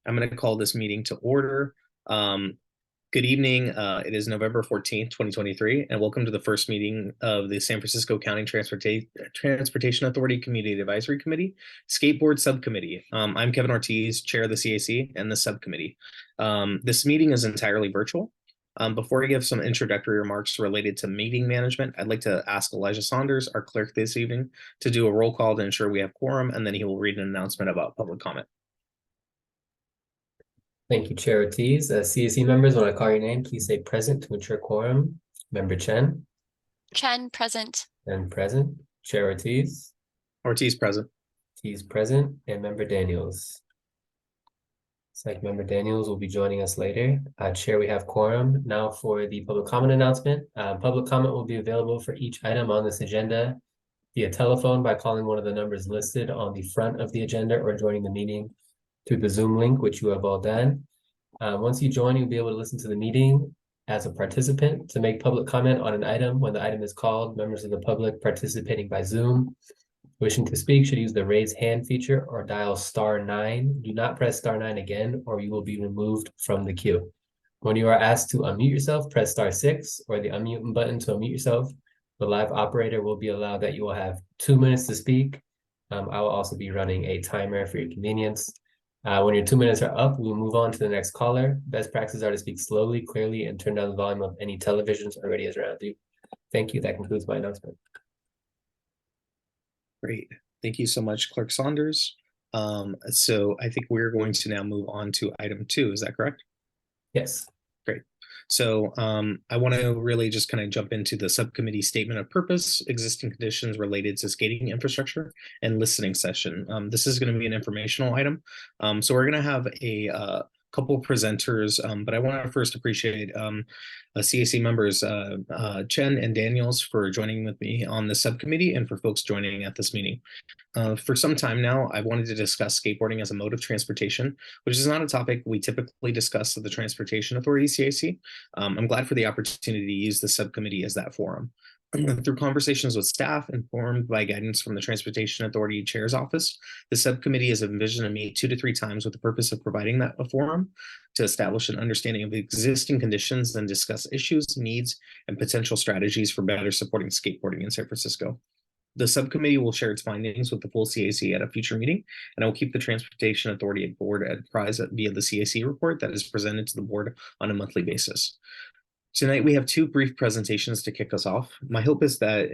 I'm going to call this meeting to order. Good evening. It is November 14th, 2023, and welcome to the first meeting of the San Francisco County Transportation Authority Community Advisory Committee, Skateboard Subcommittee. I'm Kevin Ortiz, Chair of the CAC and the subcommittee. This meeting is entirely virtual. Before I give some introductory remarks related to meeting management, I'd like to ask Elijah Saunders, our clerk this evening, to do a roll call to ensure we have quorum, and then he will read an announcement about public comment. Thank you, Chair Ortiz. CAC members, when I call your name, please say present to ensure quorum. Member Chen. Chen, present. And present. Chair Ortiz. Ortiz, present. Ortiz, present. And Member Daniels. It's like Member Daniels will be joining us later. Chair, we have quorum. Now for the public comment announcement. Public comment will be available for each item on this agenda via telephone by calling one of the numbers listed on the front of the agenda or joining the meeting through the Zoom link, which you have all done. Once you join, you'll be able to listen to the meeting as a participant. To make public comment on an item when the item is called, members of the public participating by Zoom wishing to speak should use the raise hand feature or dial *9. Do not press *9 again, or you will be removed from the queue. When you are asked to unmute yourself, press *6 or the unmute button to unmute yourself. The live operator will be allowed that you will have 2 minutes to speak. I will also be running a timer for your convenience. When your 2 minutes are up, we'll move on to the next caller. Best practices are to speak slowly, clearly, and turn down the volume of any televisions or radios around you. Thank you. That concludes my announcement. Great. Thank you so much, Clerk Saunders. So I think we're going to now move on to item 2. Is that correct? Yes. Great. So I want to really just kind of jump into the subcommittee statement of purpose, existing conditions related to skating infrastructure, and listening session. This is going to be an informational item. So we're going to have a couple presenters, but I want to first appreciate CAC members Chen and Daniels for joining with me on the subcommittee and for folks joining at this meeting. For some time now, I've wanted to discuss skateboarding as a mode of transportation, which is not a topic we typically discuss at the Transportation Authority CAC. I'm glad for the opportunity to use the subcommittee as that forum. Through conversations with staff, informed by guidance from the Transportation Authority Chair's office, the subcommittee has envisioned to meet 2 to 3 times with the purpose of providing that a forum to establish an understanding of existing conditions and discuss issues, needs, and potential strategies for better supporting skateboarding in San Francisco. The subcommittee will share its findings with the full CAC at a future meeting, and I will keep the Transportation Authority board apprised via the CAC report that is presented to the board on a monthly basis. Tonight, we have 2 brief presentations to kick us off. My hope is that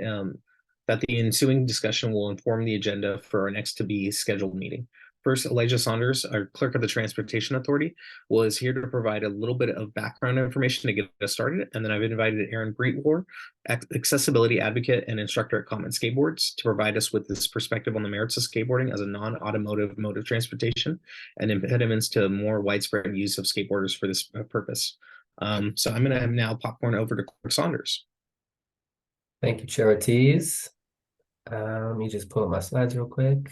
the ensuing discussion will inform the agenda for our next to-be scheduled meeting. First, Elijah Saunders, our clerk of the Transportation Authority, is here to provide a little bit of background information to get us started. And then I've invited Aaron Breitwar, accessibility advocate and instructor at Common Skateboards, to provide us with this perspective on the merits of skateboarding as a non-automotive mode of transportation and impediments to more widespread use of skateboarders for this purpose. So I'm going to now popcorn over to Clerk Saunders. Thank you, Chair Ortiz. Let me just pull up my slides real quick.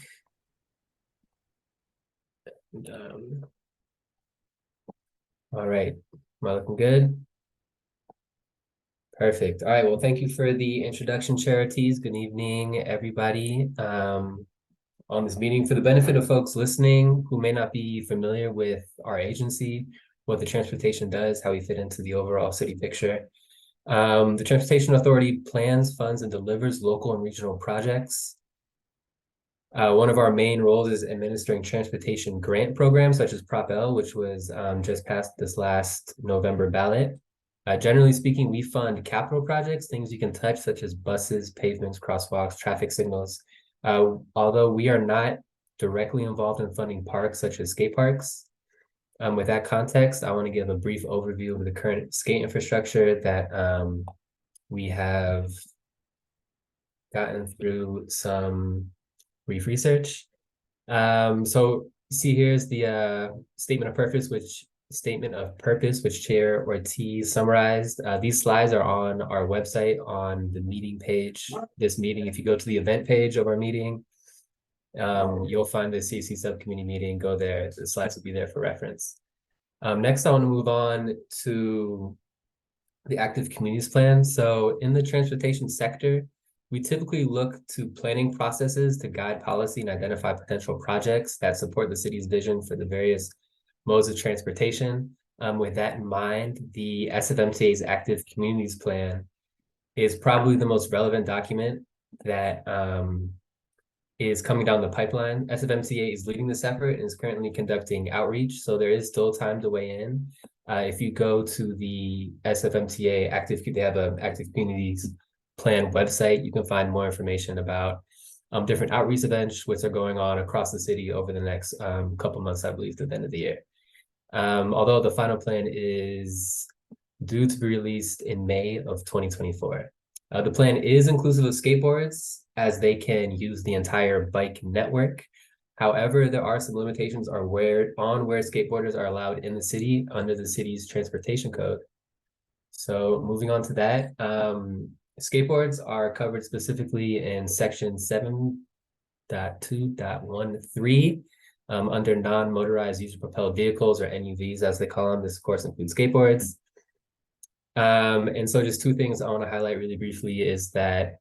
All right, am I looking good? Perfect. All right, well, thank you for the introduction, Chair Ortiz. Good evening, everybody. On this meeting, for the benefit of folks listening who may not be familiar with our agency, what the transportation does, how we fit into the overall city picture. The Transportation Authority plans, funds, and delivers local and regional projects. One of our main roles is administering transportation grant programs such as Prop L, which was just passed this last November ballot. Generally speaking, we fund capital projects, things you can touch, such as buses, pavements, crosswalks, traffic signals. Although we are not directly involved in funding parks such as skate parks. With that context, I want to give a brief overview of the current skate infrastructure that we have gotten through some brief research. So see here's the statement of purpose, which Chair Ortiz summarized. These slides are on our website on the meeting page. This meeting, if you go to the event page of our meeting, you'll find the CAC subcommittee meeting. Go there. The slides will be there for reference. Next, I want to move on to the active communities plan. So in the transportation sector, we typically look to planning processes to guide policy and identify potential projects that support the city's vision for the various modes of transportation. With that in mind, the SFMTA's Active Communities Plan is probably the most relevant document that is coming down the pipeline. SFMTA is leading this effort and is currently conducting outreach, so there is still time to weigh in. If you go to the SFMTA they have an Active Communities Plan website, you can find more information about different outreach events which are going on across the city over the next couple months, I believe, to the end of the year. Although the final plan is due to be released in May of 2024. The plan is inclusive of skateboards, as they can use the entire bike network. However, there are some limitations on where skateboarders are allowed in the city under the city's transportation code. So moving on to that, skateboards are covered specifically in section 7.2.13 under non-motorized user-propelled vehicles, or NUVs as they call them. This of course includes skateboards. And so just two things I want to highlight really briefly is that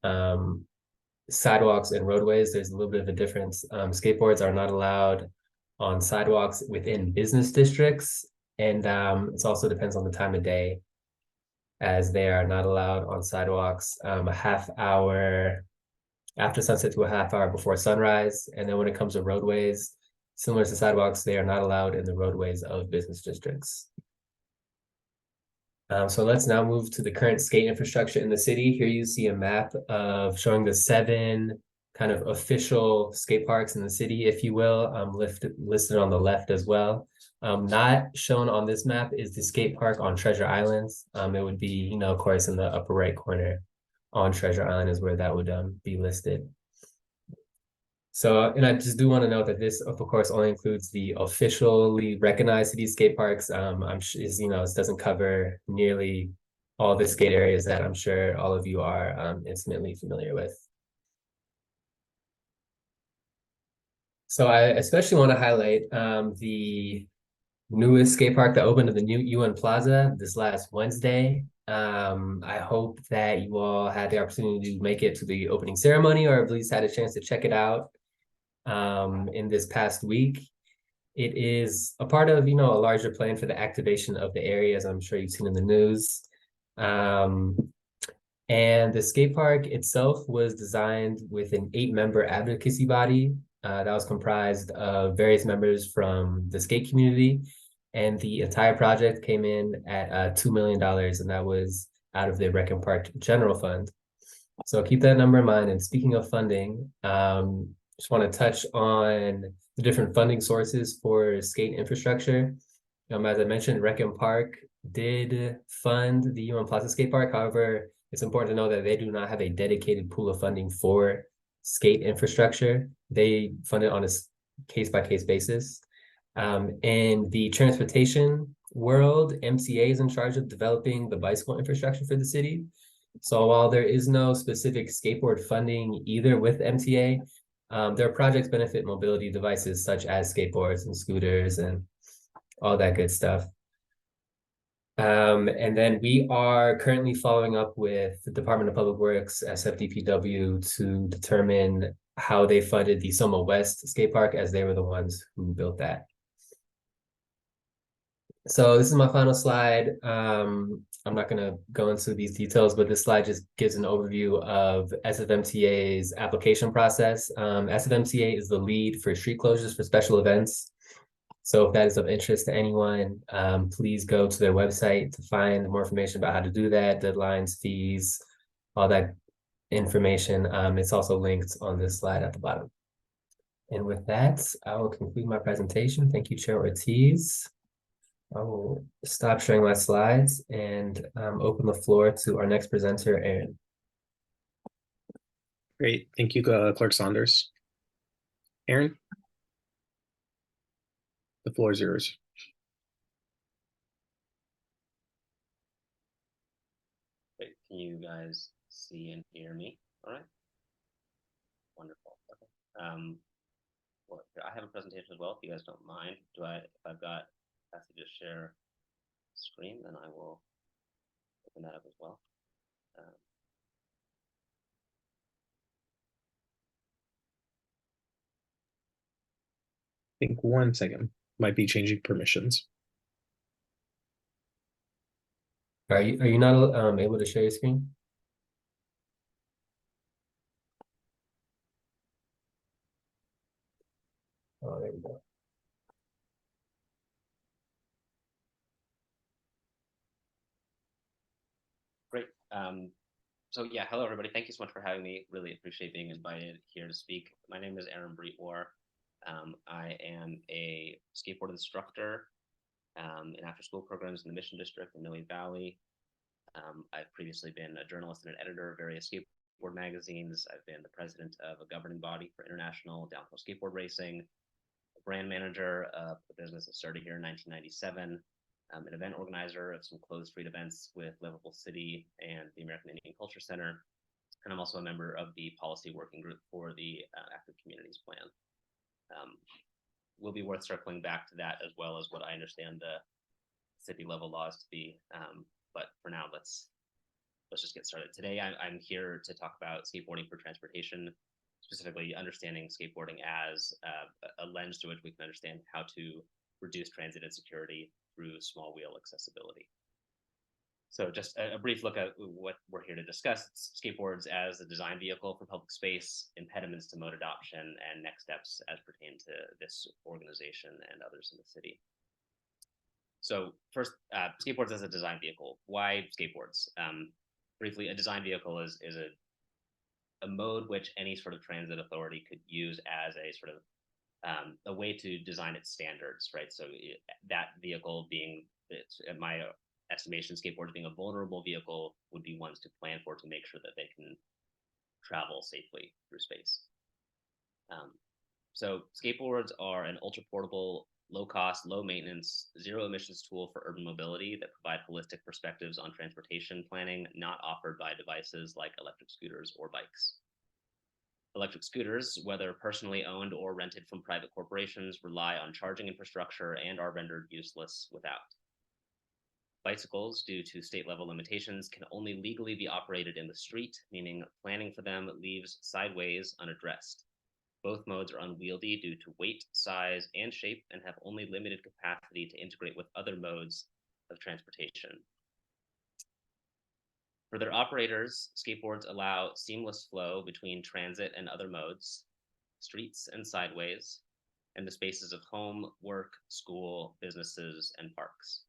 sidewalks and roadways, there's a little bit of a difference. Skateboards are not allowed on sidewalks within business districts, and it also depends on the time of day, as they are not allowed on sidewalks a half hour after sunset to a half hour before sunrise. And then when it comes to roadways, similar to sidewalks, they are not allowed in the roadways of business districts. So let's now move to the current skate infrastructure in the city. Here you see a map of showing the 7 kind of official skate parks in the city, if you will, listed on the left as well. Not shown on this map is the skate park on Treasure Island. It would be, of course, in the upper right corner on Treasure Island is where that would be listed. So, and I just do want to note that this, of course, only includes the officially recognized city skate parks. It doesn't cover nearly all the skate areas that I'm sure all of you are intimately familiar with. So I especially want to highlight the newest skate park that opened at the new UN Plaza this last Wednesday. I hope that you all had the opportunity to make it to the opening ceremony, or at least had a chance to check it out in this past week. It is a part of, a larger plan for the activation of the area, as I'm sure you've seen in the news. And the skate park itself was designed with an 8-member advocacy body that was comprised of various members from the skate community. And the entire project came in at $2 million, and that was out of the Rec and Park General Fund. So keep that number in mind. And speaking of funding, just want to touch on the different funding sources for skate infrastructure. As I mentioned, Rec and Park did fund the UN Plaza Skate Park. However, it's important to know that they do not have a dedicated pool of funding for skate infrastructure. They fund it on a case-by-case basis. In the transportation world, MTA is in charge of developing the bicycle infrastructure for the city. So while there is no specific skateboard funding either with MTA, their projects benefit mobility devices such as skateboards and scooters and all that good stuff. And then we are currently following up with the Department of Public Works, SFDPW, to determine how they funded the Soma West skate park, as they were the ones who built that. So this is my final slide. I'm not going to go into these details, but this slide just gives an overview of SFMTA's application process. SFMTA is the lead for street closures for special events. So if that is of interest to anyone, please go to their website to find more information about how to do that, deadlines, fees, all that information. It's also linked on this slide at the bottom. And with that, I will conclude my presentation. Thank you, Chair Ortiz. I will stop sharing my slides and open the floor to our next presenter, Aaron. Great. Thank you, Clerk Saunders. Aaron, the floor is yours. Great. Can you guys see and hear me? All right. Wonderful. Okay. Well, I have a presentation as well, if you guys don't mind. If I've got to just share screen, then I will open that up as well. I think 1 second. might be changing permissions. Are you not able to share your screen? Oh, there you go. Great. So yeah, hello everybody. Thank you so much for having me. Really appreciate being invited here to speak. My name is Aaron Breitwar. I am a skateboard instructor in after-school programs in the Mission District in Noe Valley. I've previously been a journalist and an editor of various skateboard magazines. I've been the president of a governing body for international downhill skateboard racing, a brand manager of a business that started here in 1997, an event organizer of some closed street events with Livable City and the American Indian Culture Center. And I'm also a member of the policy working group for the Active Communities Plan. Will be worth circling back to that, as well as what I understand the city level laws to be. But for now, let's just get started. Today, I'm here to talk about skateboarding for transportation, specifically understanding skateboarding as a lens through which we can understand how to reduce transit insecurity through small wheel accessibility. So just a brief look at what we're here to discuss. It's skateboards as a design vehicle for public space, impediments to mode adoption, and next steps as pertain to this organization and others in the city. So first, skateboards as a design vehicle. Why skateboards? Briefly, a design vehicle is a mode which any sort of transit authority could use as a sort of a way to design its standards, right? So that vehicle being, at my estimation, skateboards being a vulnerable vehicle would be ones to plan for to make sure that they can travel safely through space. So skateboards are an ultra portable, low cost, low maintenance, zero emissions tool for urban mobility that provide holistic perspectives on transportation planning not offered by devices like electric scooters or bikes. Electric scooters, whether personally owned or rented from private corporations, rely on charging infrastructure and are rendered useless without. Bicycles, due to state level limitations, can only legally be operated in the street, meaning planning for them leaves sideways unaddressed. Both modes are unwieldy due to weight, size, and shape, and have only limited capacity to integrate with other modes of transportation. For their operators, skateboards allow seamless flow between transit and other modes, streets and sideways, and the spaces of home, work, school, businesses, and parks.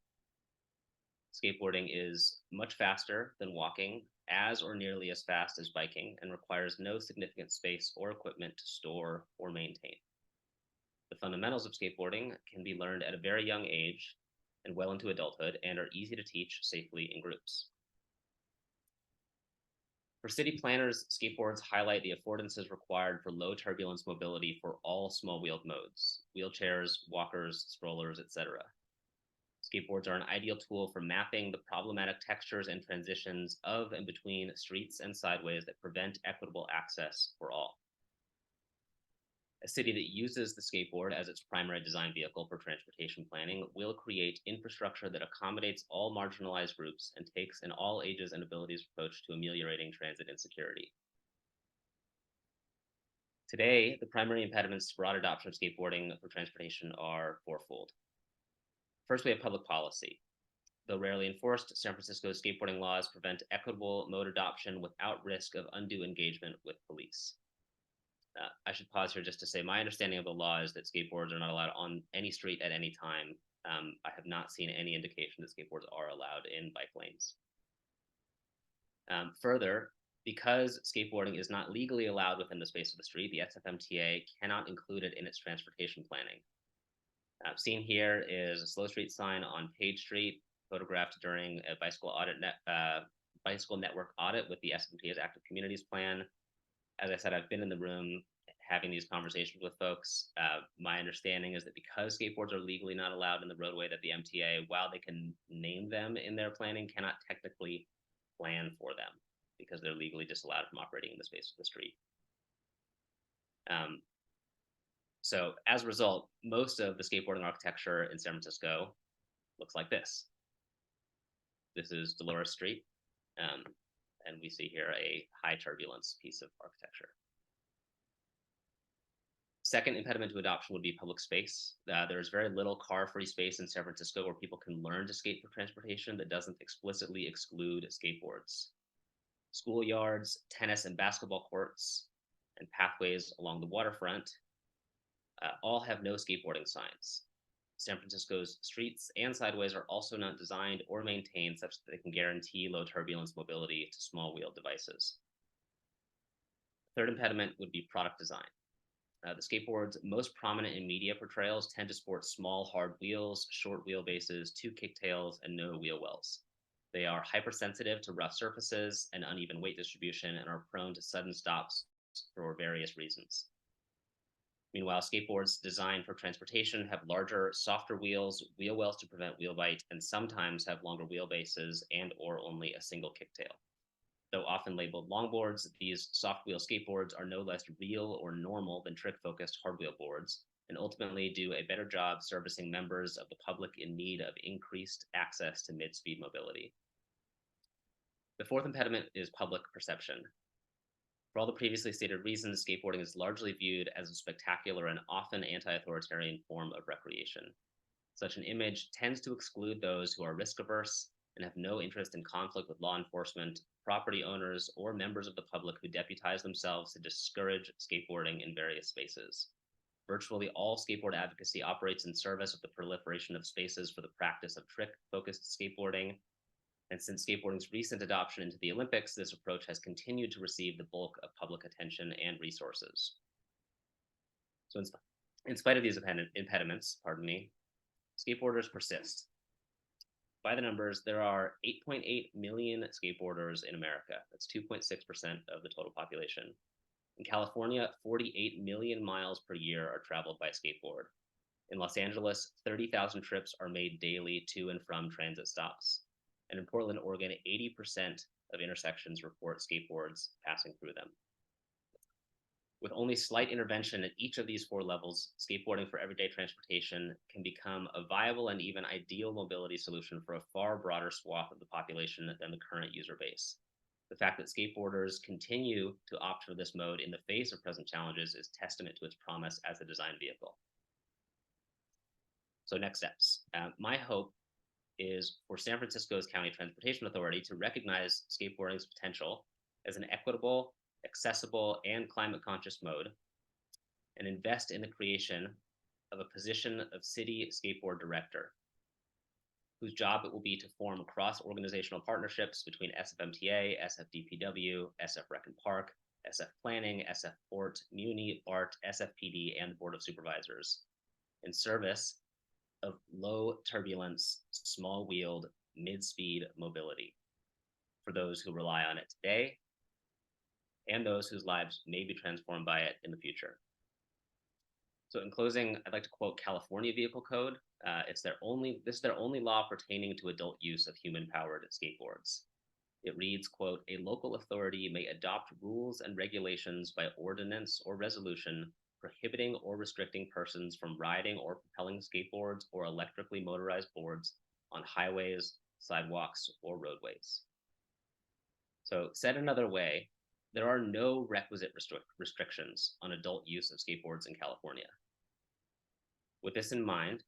Skateboarding is much faster than walking, as or nearly as fast as biking, and requires no significant space or equipment to store or maintain. The fundamentals of skateboarding can be learned at a very young age and well into adulthood, and are easy to teach safely in groups. For city planners, skateboards highlight the affordances required for low turbulence mobility for all small-wheeled modes, wheelchairs, walkers, strollers, etc. Skateboards are an ideal tool for mapping the problematic textures and transitions of and between streets and sideways that prevent equitable access for all. A city that uses the skateboard as its primary design vehicle for transportation planning will create infrastructure that accommodates all marginalized groups and takes an all ages and abilities approach to ameliorating transit insecurity. Today, the primary impediments to broad adoption of skateboarding for transportation are fourfold. First, we have public policy. Though rarely enforced, San Francisco's skateboarding laws prevent equitable mode adoption without risk of undue engagement with police. I should pause here just to say my understanding of the law is that skateboards are not allowed on any street at any time. I have not seen any indication that skateboards are allowed in bike lanes. Further, because skateboarding is not legally allowed within the space of the street, the SFMTA cannot include it in its transportation planning. Seen here is a slow street sign on Page Street, photographed during a bicycle network audit with the SFMTA's Active Communities Plan. As I said, I've been in the room having these conversations with folks. My understanding is that because skateboards are legally not allowed in the roadway, that the MTA, while they can name them in their planning, cannot technically plan for them because they're legally disallowed from operating in the space of the street. So as a result, most of the skateboarding architecture in San Francisco looks like this. This is Dolores Street, and we see here a high turbulence piece of architecture. Second impediment to adoption would be public space. There's very little car-free space in San Francisco where people can learn to skate for transportation that doesn't explicitly exclude skateboards. Schoolyards, tennis and basketball courts, and pathways along the waterfront all have no skateboarding signs. San Francisco's streets and sideways are also not designed or maintained such that they can guarantee low turbulence mobility to small wheel devices. Third impediment would be product design. The skateboards most prominent in media portrayals tend to sport small, hard wheels, short wheelbases, 2 kicktails, and no wheel wells. They are hypersensitive to rough surfaces and uneven weight distribution and are prone to sudden stops for various reasons. Meanwhile, skateboards designed for transportation have larger, softer wheels, wheel wells to prevent wheel bite, and sometimes have longer wheelbases and or only a single kicktail. Though often labeled longboards, these soft wheel skateboards are no less real or normal than trick-focused hard wheel boards, and ultimately do a better job servicing members of the public in need of increased access to mid-speed mobility. The fourth impediment is public perception. For all the previously stated reasons, skateboarding is largely viewed as a spectacular and often anti-authoritarian form of recreation. Such an image tends to exclude those who are risk-averse and have no interest in conflict with law enforcement, property owners, or members of the public who deputize themselves to discourage skateboarding in various spaces. Virtually all skateboard advocacy operates in service of the proliferation of spaces for the practice of trick-focused skateboarding. And since skateboarding's recent adoption into the Olympics, this approach has continued to receive the bulk of public attention and resources. So in spite of these impediments, skateboarders persist. By the numbers, there are 8.8 million skateboarders in America. That's 2.6% of the total population. In California, 48 million miles per year are traveled by skateboard. In Los Angeles, 30,000 trips are made daily to and from transit stops. And in Portland, Oregon, 80% of intersections report skateboards passing through them. With only slight intervention at each of these 4 levels, skateboarding for everyday transportation can become a viable and even ideal mobility solution for a far broader swath of the population than the current user base. The fact that skateboarders continue to opt for this mode in the face of present challenges is testament to its promise as a design vehicle. So next steps. My hope is for San Francisco's County Transportation Authority to recognize skateboarding's potential as an equitable, accessible, and climate-conscious mode, and invest in the creation of a position of city skateboard director, whose job it will be to form cross-organizational partnerships between SFMTA, SFDPW, SF Rec and Park, SF Planning, SF Port, Muni, BART, SFPD, and the Board of Supervisors, in service of low turbulence, small-wheeled, mid-speed mobility for those who rely on it today and those whose lives may be transformed by it in the future. So in closing, I'd like to quote California Vehicle Code. This is their only law pertaining to adult use of human-powered skateboards. It reads, quote, "A local authority may adopt rules and regulations by ordinance or resolution prohibiting or restricting persons from riding or propelling skateboards or electrically motorized boards on highways, sidewalks, or roadways." So said another way, there are no requisite restrictions on adult use of skateboards in California. With this in mind,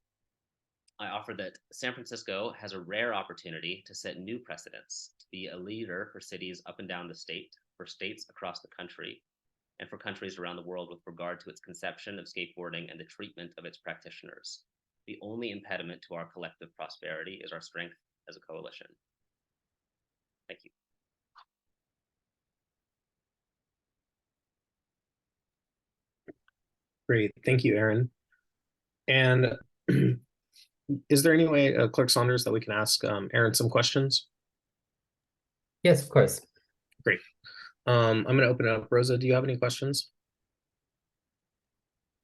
I offer that San Francisco has a rare opportunity to set new precedents, to be a leader for cities up and down the state, for states across the country, and for countries around the world with regard to its conception of skateboarding and the treatment of its practitioners. The only impediment to our collective prosperity is our strength as a coalition. Thank you. Great, thank you, Aaron. And is there any way, Clerk Saunders, that we can ask Aaron some questions? Yes, of course. Great. I'm going to open it up. Rosa, do you have any questions?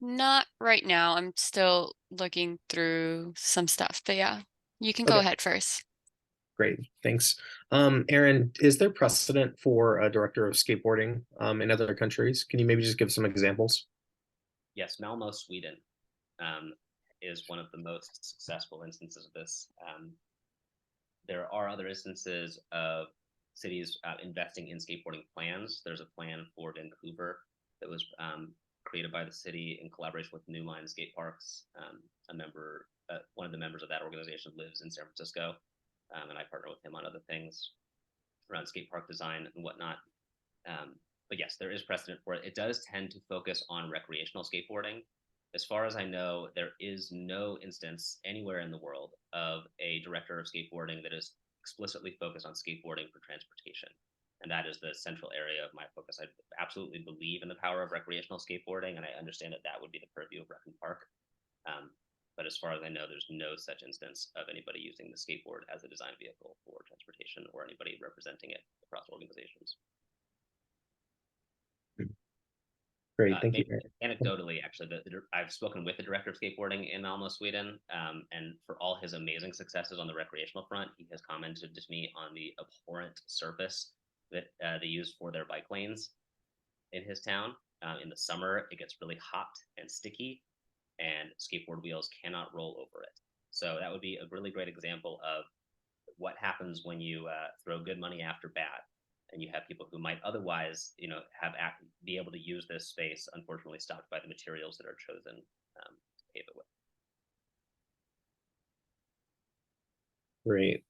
Not right now. I'm still looking through some stuff, but yeah, you can go Okay. ahead first. Great, thanks. Aaron, is there precedent for a director of skateboarding in other countries? Can you maybe just give some examples? Yes, Malmo, Sweden is one of the most successful instances of this. There are other instances of cities investing in skateboarding plans. There's a plan for Vancouver that was created by the city in collaboration with New Line Skate Parks. One of the members of that organization lives in San Francisco, and I partner with him on other things around skate park design and whatnot. But yes, there is precedent for it. It does tend to focus on recreational skateboarding. As far as I know, there is no instance anywhere in the world of a director of skateboarding that is explicitly focused on skateboarding for transportation. And that is the central area of my focus. I absolutely believe in the power of recreational skateboarding, and I understand that that would be the purview of Rec and Park. But as far as I know, there's no such instance of anybody using the skateboard as a design vehicle for transportation or anybody representing it across organizations. Great, thank you. Anecdotally, actually, I've spoken with the director of skateboarding in Malmo, Sweden, and for all his amazing successes on the recreational front, he has commented to me on the abhorrent surface that they use for their bike lanes in his town. In the summer, it gets really hot and sticky, and skateboard wheels cannot roll over it. So that would be a really great example of what happens when you throw good money after bad. And you have people who might otherwise, be able to use this space, unfortunately stopped by the materials that are chosen to pave it with. Great.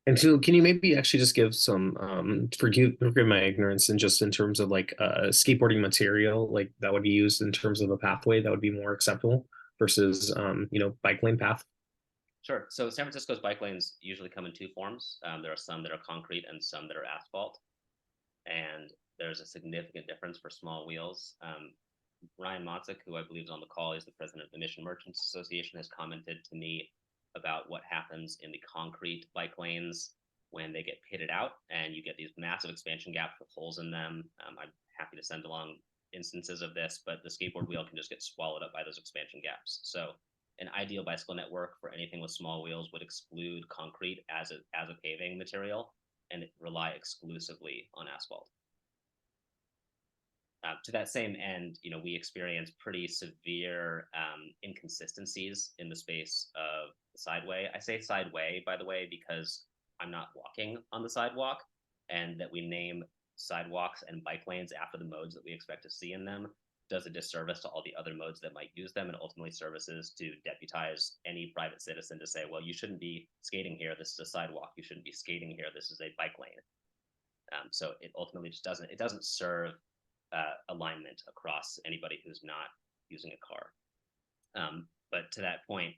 And so can you maybe actually just give some, forgive my ignorance, and just in terms of like skateboarding material, like that would be used in terms of a pathway that would be more acceptable versus, bike lane path? Sure. So San Francisco's bike lanes usually come in two forms. There are some that are concrete and some that are asphalt. And there's a significant difference for small wheels. Ryan Motzik, who I believe is on the call, is the president of the Mission Merchants Association, has commented to me about what happens in the concrete bike lanes when they get pitted out and you get these massive expansion gaps with holes in them. I'm happy to send along instances of this, but the skateboard wheel can just get swallowed up by those expansion gaps. So an ideal bicycle network for anything with small wheels would exclude concrete as a paving material and rely exclusively on asphalt. To that same end, we experience pretty severe inconsistencies in the space of the sideway. I say sideway, by the way, because I'm not walking on the sidewalk, and that we name sidewalks and bike lanes after the modes that we expect to see in them does a disservice to all the other modes that might use them, and ultimately services to deputize any private citizen to say, well, you shouldn't be skating here, this is a sidewalk. You shouldn't be skating here, this is a bike lane. So it ultimately just doesn't serve alignment across anybody who's not using a car. But to that point,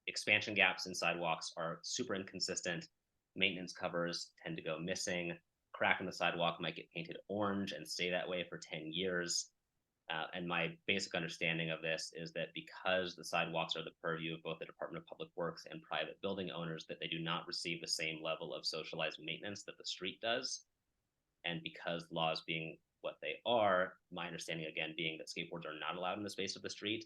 expansion gaps in sidewalks are super inconsistent. Maintenance covers tend to go missing. Crack in the sidewalk might get painted orange and stay that way for 10 years. And my basic understanding of this is that because the sidewalks are the purview of both the Department of Public Works and private building owners, that they do not receive the same level of socialized maintenance that the street does. And because laws being what they are, my understanding again being that skateboards are not allowed in the space of the street,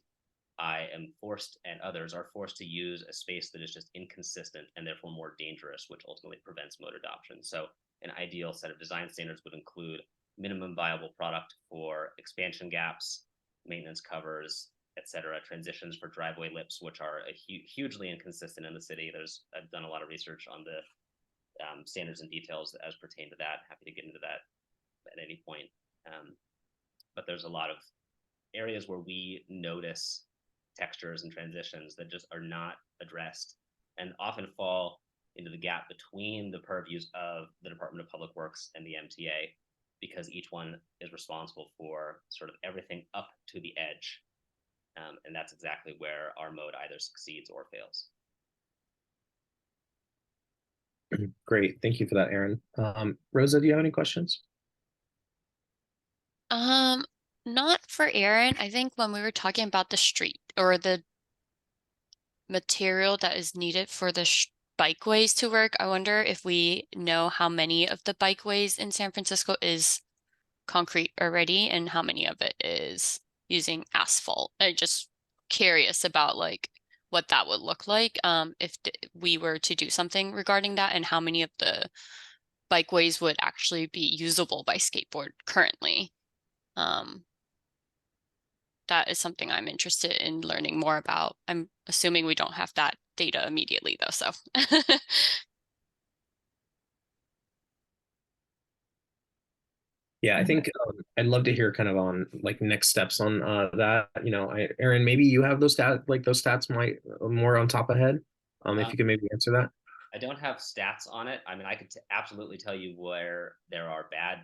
I am forced, and others are forced, to use a space that is just inconsistent and therefore more dangerous, which ultimately prevents mode adoption. So an ideal set of design standards would include minimum viable product for expansion gaps, maintenance covers, etc., transitions for driveway lips, which are hugely inconsistent in the city. I've done a lot of research on the standards and details as pertain to that. Happy to get into that at any point. But there's a lot of areas where we notice textures and transitions that just are not addressed and often fall into the gap between the purviews of the Department of Public Works and the MTA, because each one is responsible for sort of everything up to the edge. And that's exactly where our mode either succeeds or fails. Great, thank you for that, Aaron. Rosa, do you have any questions? Not for Aaron. I think when we were talking about the street or the material that is needed for the bikeways to work, I wonder if we know how many of the bikeways in San Francisco is concrete already and how many of it is using asphalt. I'm just curious about like what that would look like if we were to do something regarding that, and how many of the bikeways would actually be usable by skateboard currently. That is something I'm interested in learning more about. I'm assuming we don't have that data immediately though, so. Yeah, I think I'd love to hear kind of on like next steps on that. Aaron, maybe you have those stats might more on top of head. If you could maybe answer that. I don't have stats on it. I mean, I could absolutely tell you where there are bad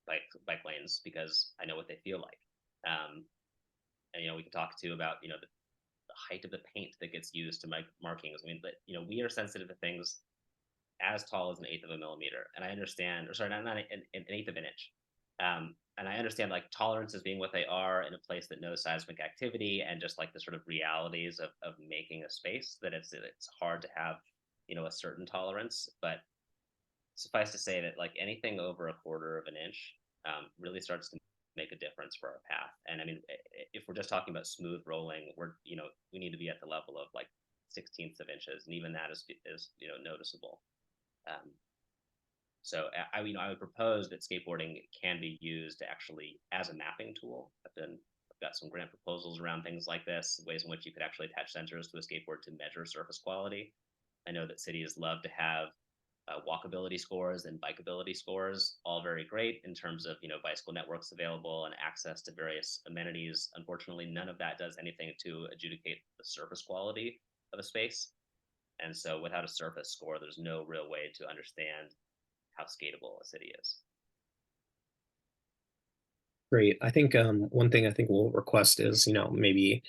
bike lanes because I know what they feel like. And we can talk too about the height of the paint that gets used to make markings. I mean, but we are sensitive to things as tall as an eighth of a millimeter, and I understand, or sorry, not an eighth of an inch. And I understand like tolerances being what they are in a place that knows seismic activity and just like the sort of realities of making a space, that it's hard to have a certain tolerance. But suffice to say that like anything over a quarter of an inch really starts to make a difference for our path. And I mean, if we're just talking about smooth rolling, we need to be at the level of like 16ths of inches, and even that is noticeable. So I would propose that skateboarding can be used actually as a mapping tool. I've got some grant proposals around things like this, ways in which you could actually attach sensors to a skateboard to measure surface quality. I know that cities love to have walkability scores and bikeability scores, all very great in terms of bicycle networks available and access to various amenities. Unfortunately, none of that does anything to adjudicate the surface quality of a space. And so without a surface score, there's no real way to understand how skatable a city is. Great. I think one thing I think we'll request is maybe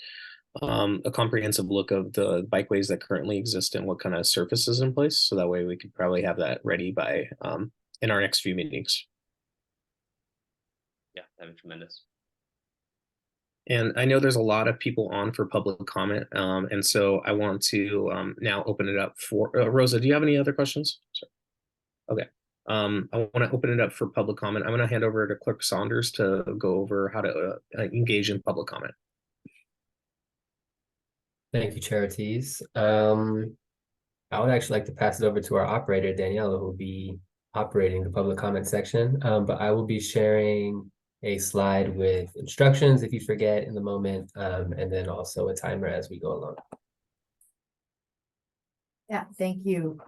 a comprehensive look of the bikeways that currently exist and what kind of surface is in place, so that way we could probably have that ready by in our next few meetings. Yeah, that'd be tremendous. And I know there's a lot of people on for public comment, and so I want to now open it up for Rosa. Do you have any other questions? Sorry. Okay. I want to open it up for public comment. I'm going to hand over to Clerk Saunders to go over how to engage in public comment. Thank you, Chair Ortiz. I would actually like to pass it over to our operator, Daniela, who will be operating the public comment section. But I will be sharing a slide with instructions if you forget in the moment, and then also a timer as we go along. Yeah, thank you,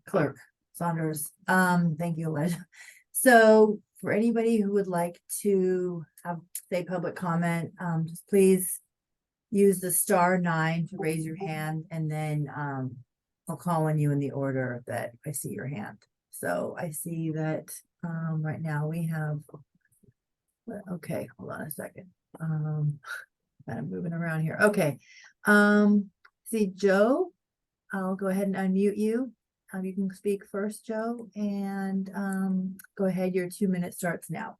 Clerk Saunders. Thank you, Elijah. So for anybody who would like to say public comment, just please use the *9 to raise your hand, and then I'll call on you in the order that I see your hand. So I see that right now we have, okay, hold on a second. Kind of moving around here. Okay. See Joe, I'll go ahead and unmute you. You can speak first, Joe, and go ahead. Your 2 minutes starts now.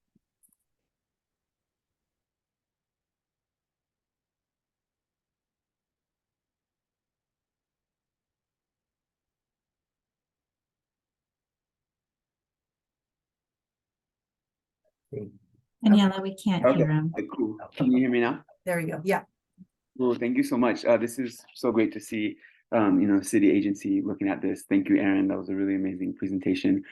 Daniela, we can't hear him. Cool. Can you hear me now? There we go. Yeah. Well, thank you so much. This is so great to see, city agency looking at this. Thank you, Aaron. That was a really amazing presentation.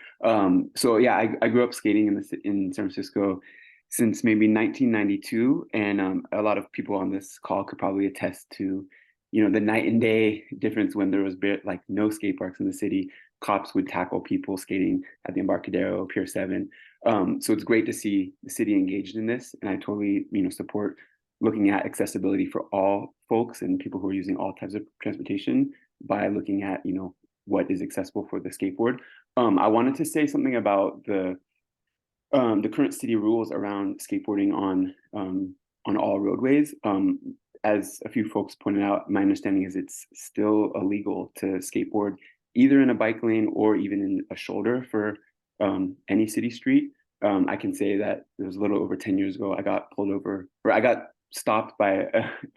So yeah, I grew up skating in San Francisco since maybe 1992, and a lot of people on this call could probably attest to, the night and day difference when there was no skate parks in the city. Cops would tackle people skating at the Embarcadero, Pier 7. So it's great to see the city engaged in this, and I totally, support looking at accessibility for all folks and people who are using all types of transportation by looking at, what is accessible for the skateboard. I wanted to say something about the current city rules around skateboarding on all roadways. As a few folks pointed out, my understanding is it's still illegal to skateboard either in a bike lane or even in a shoulder for any city street. I can say that it was a little over 10 years ago, I got pulled over, or I got stopped by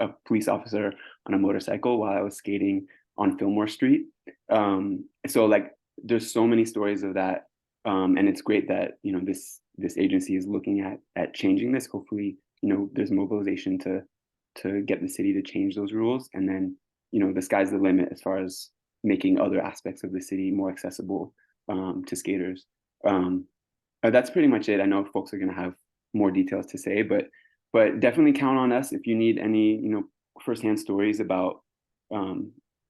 a police officer on a motorcycle while I was skating on Fillmore Street. So like, there's so many stories of that. And it's great that, this agency is looking at changing this. Hopefully, there's mobilization to get the city to change those rules. And then, the sky's the limit as far as making other aspects of the city more accessible to skaters. That's pretty much it. I know folks are going to have more details to say, but definitely count on us if you need any, firsthand stories about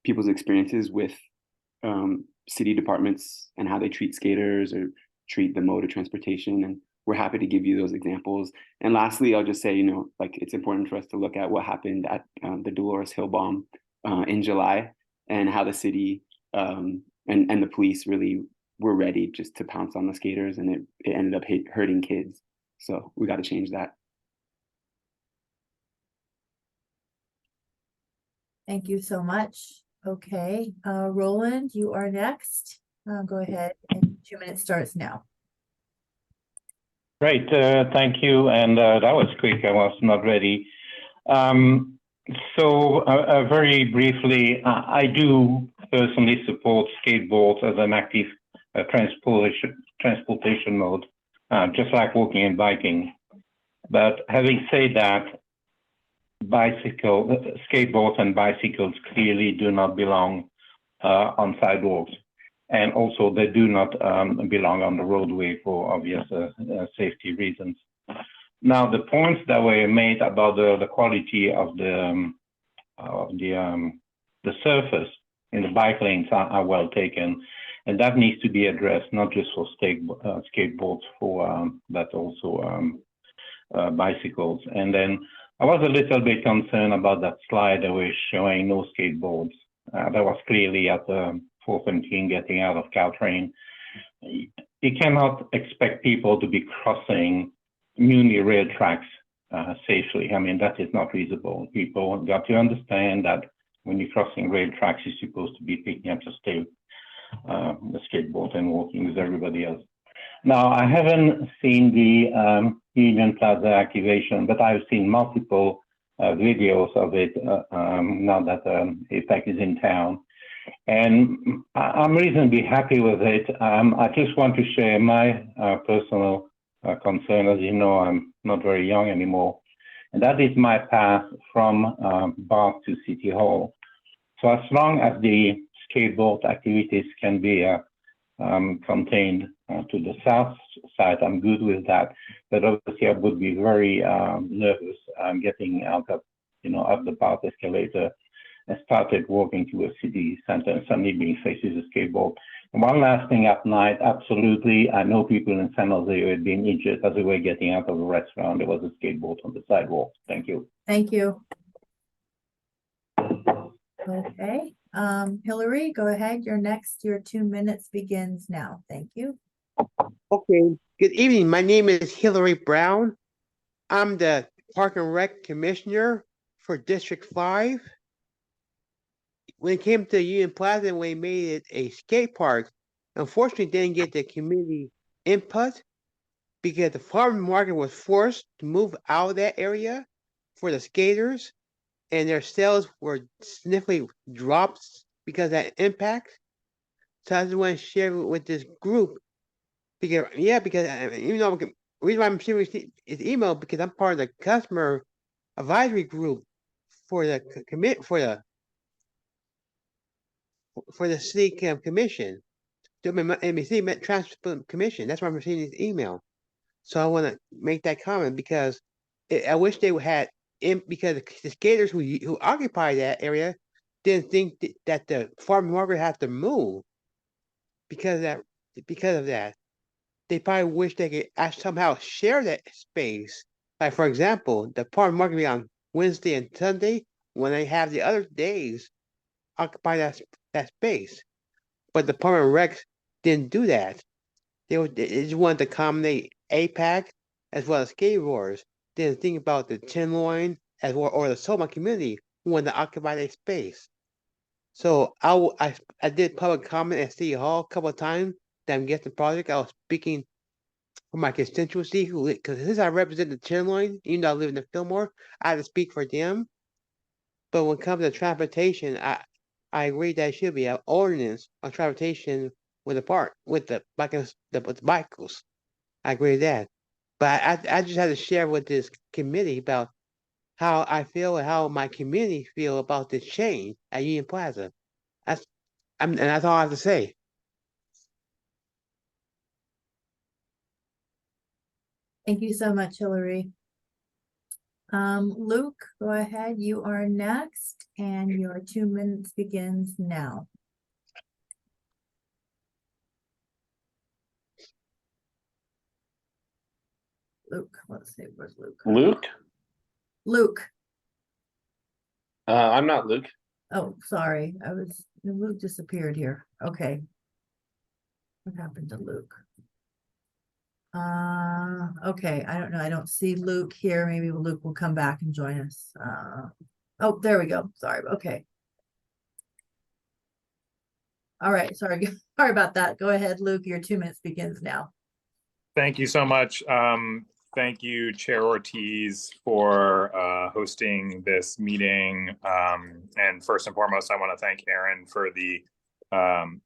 people's experiences with city departments and how they treat skaters or treat the mode of transportation. we're happy to give you those examples. And lastly, I'll just say, like it's important for us to look at what happened at the Dolores Hill bomb in July, and how the city and the police really were ready just to pounce on the skaters, and it ended up hurting kids. So we got to change that. Thank you so much. Okay, Roland, you are next. Go ahead, and 2 minutes starts now. Great, thank you. And that was quick. I was not ready. Very briefly, I do personally support skateboards as an active transportation mode, just like walking and biking. But having said that, skateboards and bicycles clearly do not belong on sidewalks, and also they do not belong on the roadway for obvious safety reasons. Now, the points that were made about the quality of the surface in the bike lanes are well taken, and that needs to be addressed, not just for skateboards, but also bicycles. And then I was a little bit concerned about that slide that was showing no skateboards. That was clearly at the 417 getting out of Caltrain. You cannot expect people to be crossing Muni rail tracks safely. I mean, that is not feasible. People got to understand that when you're crossing rail tracks, you're supposed to be picking up the skateboard and walking with everybody else. Now, I haven't seen the Union Plaza activation, but I've seen multiple videos of it now that APEC is in town. And I'm reasonably happy with it. I just want to share my personal concern. As you know, I'm not very young anymore. And that is my path from Bark to City Hall. So as long as the skateboard activities can be contained to the south side, I'm good with that. But obviously, I would be very nervous getting out of, up the path escalator and started walking to a city center and suddenly being faced with a skateboard. And one last thing at night, absolutely, I know people in San Jose who had been injured as they were getting out of a restaurant. There was a skateboard on the sidewalk. Thank you. Thank you. Okay, Hillary, go ahead. You're next. Your 2 minutes begins now. Thank you. Okay, good evening. My name is Hillary Brown. I'm the Park and Rec Commissioner for District 5. When it came to Union Plaza, we made it a skate park. Unfortunately, didn't get the community input because the farm market was forced to move out of that area for the skaters, and their sales were significantly dropped because of that impact. So I just want to share with this group because the reason why I'm sharing this email because I'm part of the customer advisory group for the city commission, the city transport commission. That's why I'm receiving this email. So I want to make that comment because I wish they had because the skaters who occupy that area didn't think that the farm market had to move because of that. They probably wish they could somehow share that space. Like for example, the farm market be on Wednesday and Sunday when they have the other days occupy that space. But the Department of Recs didn't do that. They just wanted to accommodate APAC as well as skateboarders. Didn't think about the Tenloin as well or the Soma community who wanted to occupy that space. So I did public comment at City Hall a couple of times that I'm getting the project. I was speaking for my constituency because since I represent the Tenloin, even though I live in the Fillmore, I had to speak for them. But when it comes to transportation, I agree that it should be an ordinance on transportation with the bicycles. I agree with that. But I just had to share with this committee about how I feel and how my community feel about this change at Union Plaza. And that's all I have to say. Thank you so much, Hillary. Luke, go ahead. You are next, and your 2 minutes begins now. Luke, let's see, where's Luke? Luke? Luke. I'm not Luke. Oh, sorry. Luke disappeared here. Okay. What happened to Luke? Okay, I don't know. I don't see Luke here. Maybe Luke will come back and join us. Oh, there we go. Sorry. Okay. All right. Sorry. Sorry about that. Go ahead, Luke. Your 2 minutes begins now. Thank you so much. Thank you, Chair Ortiz, for hosting this meeting. And first and foremost, I want to thank Aaron for the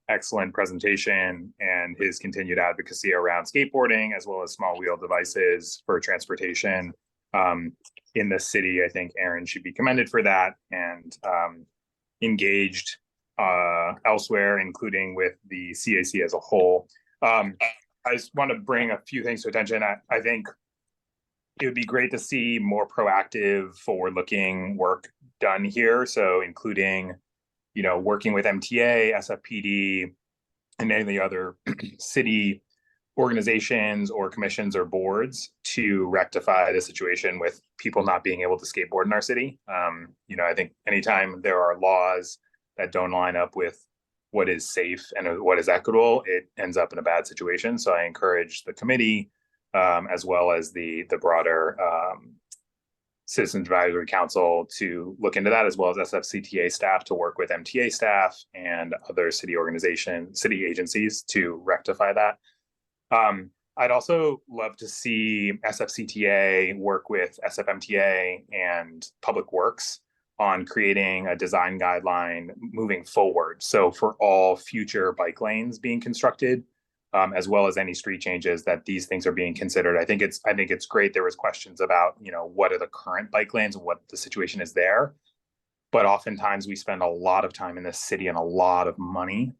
excellent presentation and his continued advocacy around skateboarding, as well as small wheel devices for transportation in the city. I think Aaron should be commended for that, and engaged elsewhere, including with the CAC as a whole. I just want to bring a few things to attention. I think it would be great to see more proactive, forward-looking work done here. So including, working with MTA, SFPD, and any of the other city organizations or commissions or boards to rectify the situation with people not being able to skateboard in our city. I think anytime there are laws that don't line up with what is safe and what is equitable, it ends up in a bad situation. So I encourage the committee, as well as the broader Citizens Advisory Council, to look into that, as well as SFCTA staff to work with MTA staff and other city agencies to rectify that. I'd also love to see SFCTA work with SFMTA and Public Works on creating a design guideline moving forward. So for all future bike lanes being constructed, as well as any street changes, that these things are being considered. I think it's great. There was questions about, what are the current bike lanes and what the situation is there. But oftentimes we spend a lot of time in this city and a lot of money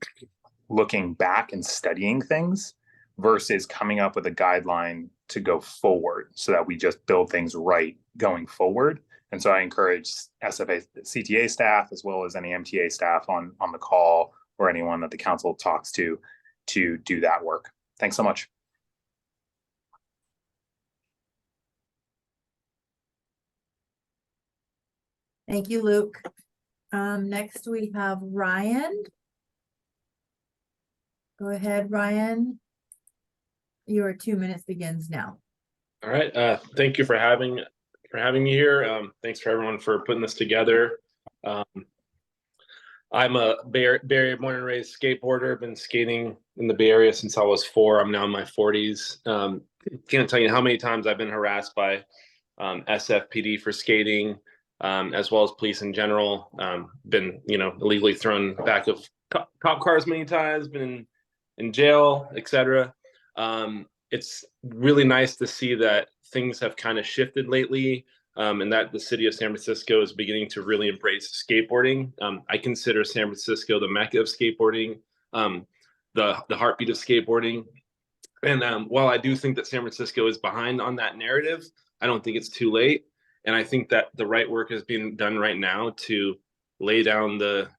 looking back and studying things versus coming up with a guideline to go forward so that we just build things right going forward. And so I encourage SFCTA staff, as well as any MTA staff on the call, or anyone that the council talks to do that work. Thanks so much. Thank you, Luke. Next we have Ryan. Go ahead, Ryan. Your 2 minutes begins now. All right. Thank you for having me here. Thanks for everyone for putting this together. I'm a Bay Area born and raised skateboarder. Been skating in the Bay Area since I was 4. I'm now in my 40s. Can't tell you how many times I've been harassed by SFPD for skating, as well as police in general. Been illegally thrown back of cop cars many times. Been in jail, etc. It's really nice to see that things have kind of shifted lately, and that the city of San Francisco is beginning to really embrace skateboarding. I consider San Francisco the mecca of skateboarding, the heartbeat of skateboarding. And while I do think that San Francisco is behind on that narrative, I don't think it's too late. And I think that the right work is being done right now to lay down the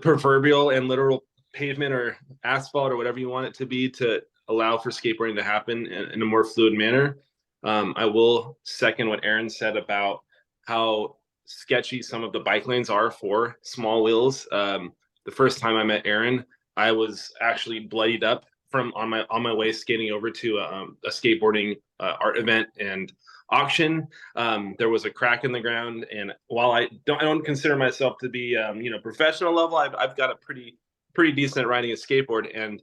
proverbial and literal pavement or asphalt or whatever you want it to be to allow for skateboarding to happen in a more fluid manner. I will second what Aaron said about how sketchy some of the bike lanes are for small wheels. The first time I met Aaron, I was actually bloodied up from on my way skating over to a skateboarding art event and auction. There was a crack in the ground, and while I don't consider myself to be professional level, I've got a pretty decent at riding a skateboard, and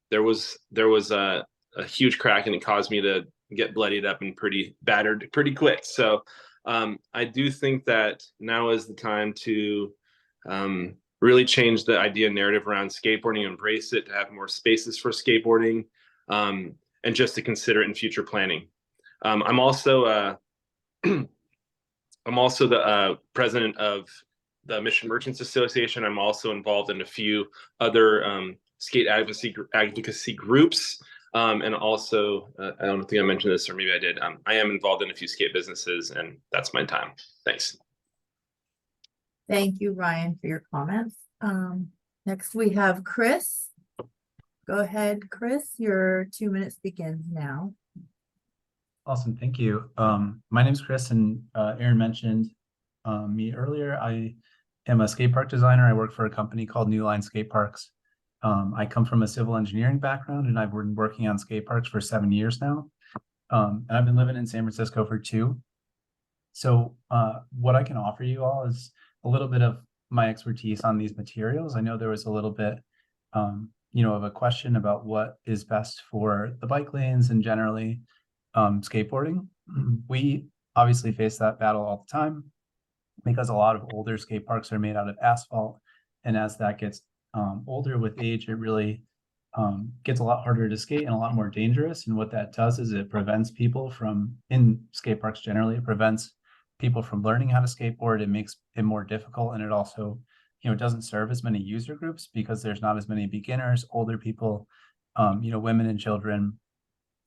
there was a huge crack, and it caused me to get bloodied up and pretty battered pretty quick. So I do think that now is the time to really change the idea and narrative around skateboarding, embrace it, to have more spaces for skateboarding, and just to consider it in future planning. I'm also the president of the Mission Merchants Association. I'm also involved in a few other skate advocacy groups. And also, I don't think I mentioned this, or maybe I did. I am involved in a few skate businesses, and that's my time. Thanks. Thank you, Ryan, for your comments. Next we have Chris. Go ahead, Chris, your 2 minutes begins now. Awesome, thank you. My name's Chris, and Aaron mentioned me earlier. I am a skate park designer. I work for a company called New Line Skate Parks. I come from a civil engineering background, and I've been working on skate parks for 7 years now. And I've been living in San Francisco for 2. So what I can offer you all is a little bit of my expertise on these materials. I know there was a little bit, of a question about what is best for the bike lanes and generally skateboarding. We obviously face that battle all the time because a lot of older skate parks are made out of asphalt. And as that gets older with age, it really gets a lot harder to skate and a lot more dangerous. And what that does is it prevents people from, in skate parks generally, it prevents people from learning how to skateboard. It makes it more difficult, and it also, doesn't serve as many user groups because there's not as many beginners, older people, women and children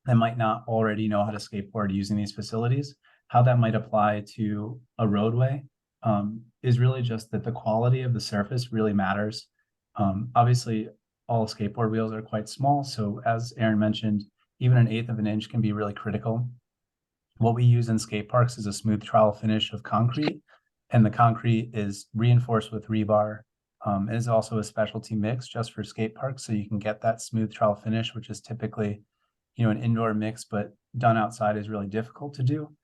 that might not already know how to skateboard using these facilities. How that might apply to a roadway is really just that the quality of the surface really matters. Obviously, all skateboard wheels are quite small, so as Aaron mentioned, even 1/8 of an inch can be really critical. What we use in skate parks is a smooth trowel finish of concrete, and the concrete is reinforced with rebar. It is also a specialty mix just for skate parks, so you can get that smooth trowel finish, which is typically, an indoor mix, but done outside is really difficult to do.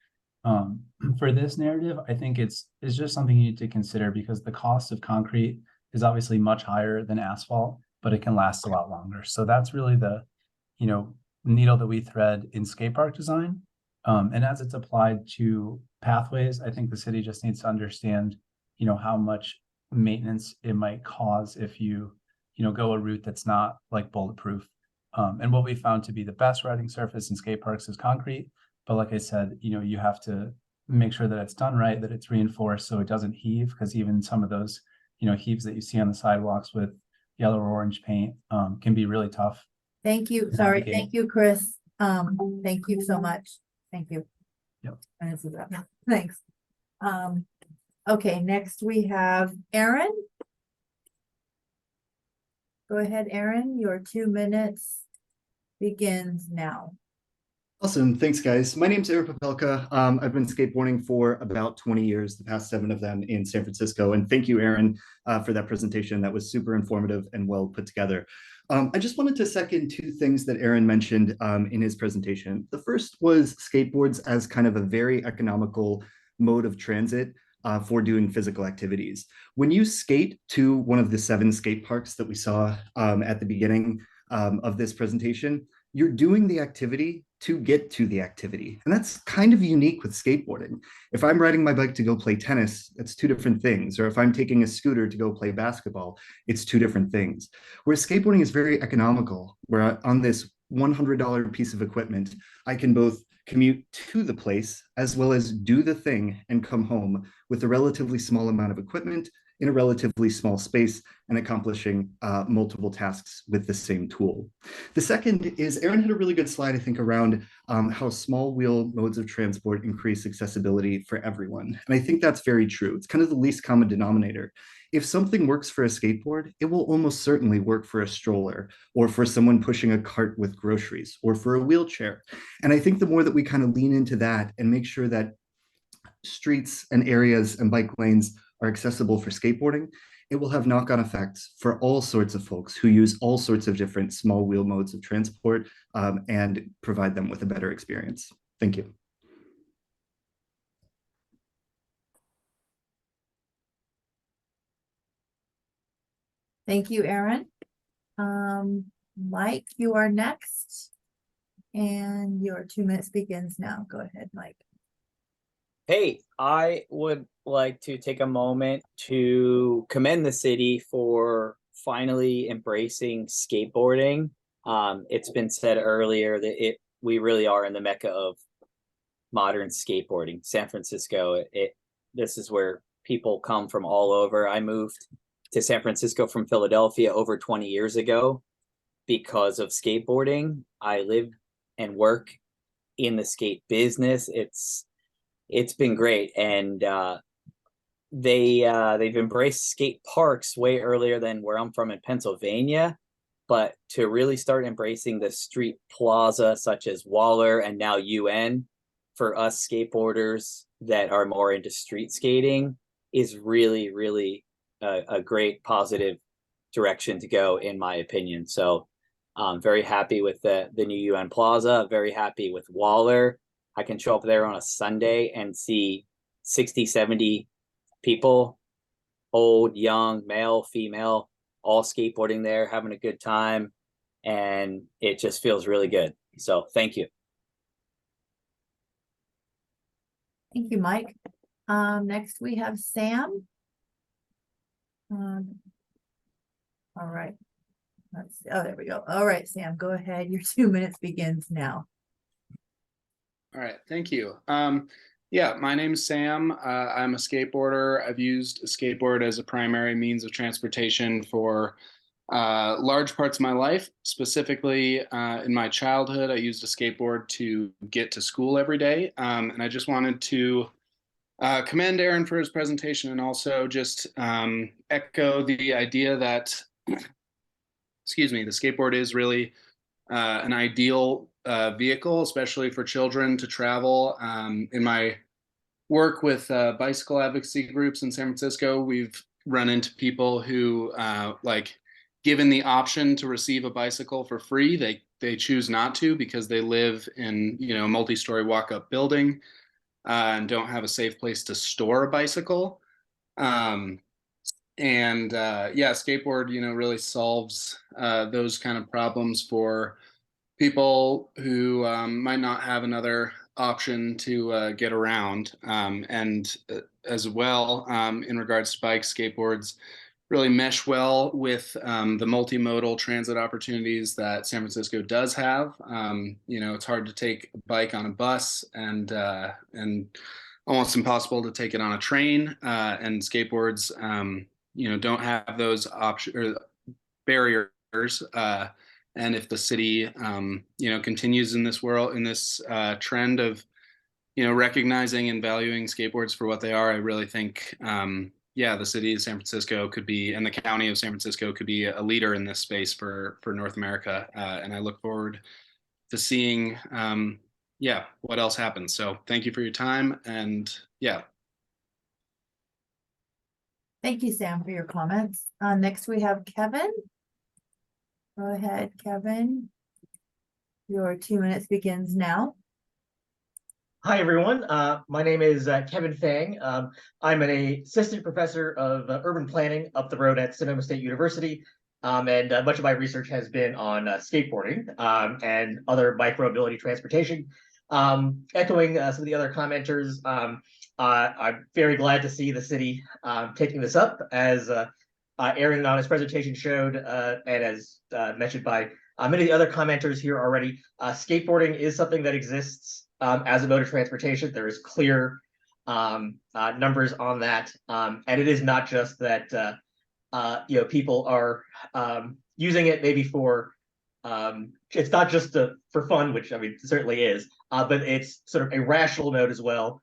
For this narrative, I think it's just something you need to consider because the cost of concrete is obviously much higher than asphalt, but it can last a lot longer. So that's really the, needle that we thread in skate park design. And as it's applied to pathways, I think the city just needs to understand, how much maintenance it might cause if you, go a route that's not like bulletproof. And what we found to be the best riding surface in skate parks is concrete. But like I said, you have to make sure that it's done right, that it's reinforced so it doesn't heave, because even some of those, heaves that you see on the sidewalks with yellow or orange paint can be really tough. Thank you. Sorry. Thank you, Chris. Thank you so much. Thank you. Yep. Thanks. Okay, next we have Aaron. Go ahead, Aaron. Your 2 minutes begins now. Awesome. Thanks, guys. My name's Aaron Popelka. I've been skateboarding for about 20 years, the past 7 of them in San Francisco. And thank you, Aaron, for that presentation. That was super informative and well put together. I just wanted to second 2 things that Aaron mentioned in his presentation. The first was skateboards as kind of a very economical mode of transit for doing physical activities. When you skate to one of the 7 skate parks that we saw at the beginning of this presentation, you're doing the activity to get to the activity. And that's kind of unique with skateboarding. If I'm riding my bike to go play tennis, that's 2 different things. Or if I'm taking a scooter to go play basketball, it's 2 different things. Whereas skateboarding is very economical, where on this $100 piece of equipment, I can both commute to the place as well as do the thing and come home with a relatively small amount of equipment in a relatively small space and accomplishing multiple tasks with the same tool. The second is Aaron had a really good slide, I think, around how small wheel modes of transport increase accessibility for everyone. And I think that's very true. It's kind of the least common denominator. If something works for a skateboard, it will almost certainly work for a stroller or for someone pushing a cart with groceries or for a wheelchair. And I think the more that we kind of lean into that and make sure that streets and areas and bike lanes are accessible for skateboarding, it will have knock-on effects for all sorts of folks who use all sorts of different small wheel modes of transport and provide them with a better experience. Thank you. Thank you, Aaron. Mike, you are next. And your 2 minutes begins now. Go ahead, Mike. Hey, I would like to take a moment to commend the city for finally embracing skateboarding. It's been said earlier that we really are in the mecca of modern skateboarding. San Francisco, this is where people come from all over. I moved to San Francisco from Philadelphia over 20 years ago because of skateboarding. I live and work in the skate business. It's been great, and they've embraced skate parks way earlier than where I'm from in Pennsylvania. but to really start embracing the street plaza such as Waller and now UN for us skateboarders that are more into street skating is really, really a great positive direction to go, in my opinion. So I'm very happy with the new UN Plaza, very happy with Waller. I can show up there on a Sunday and see 60, 70 people, old, young, male, female, all skateboarding there, having a good time. And it just feels really good. So thank you. Thank you, Mike. Next we have Sam. All right. Let's see. Oh, there we go. All right, Sam, go ahead. Your 2 minutes begins now. All right, thank you. Yeah, my name's Sam. I'm a skateboarder. I've used a skateboard as a primary means of transportation for large parts of my life. Specifically, in my childhood, I used a skateboard to get to school every day. And I just wanted to commend Aaron for his presentation and also just echo the idea that, excuse me, the skateboard is really an ideal vehicle, especially for children to travel. In my work with bicycle advocacy groups in San Francisco, we've run into people who, like, given the option to receive a bicycle for free, they choose not to because they live in, you know, a multi-story walk-up building and don't have a safe place to store a bicycle. Yeah, skateboard, you know, really solves those kind of problems for people who might not have another option to get around. As well, in regards to bikes, skateboards really mesh well with the multimodal transit opportunities that San Francisco does have. You know, it's hard to take a bike on a bus and almost impossible to take it on a train. And skateboards, you know, don't have those barriers. And if the city, you know, continues in this trend of, you know, recognizing and valuing skateboards for what they are, I really think, yeah, the city of San Francisco could be, and the county of San Francisco could be a leader in this space for North America. And I look forward to seeing, yeah, what else happens. So thank you for your time. And yeah. Thank you, Sam, for your comments. Next we have Kevin. Go ahead, Kevin. Your 2 minutes begins now. Hi, everyone. My name is Kevin Fang. I'm an assistant professor of urban planning up the road at Sonoma State University. And much of my research has been on skateboarding and other micro-mobility transportation. Echoing some of the other commenters, I'm very glad to see the city taking this up, as Aaron on his presentation showed, and as mentioned by many of the other commenters here already. Skateboarding is something that exists as a mode of transportation. There is clear numbers on that, and it is not just that you know, people are using it maybe for it's not just for fun, which I mean certainly is, but it's sort of a rational mode as well,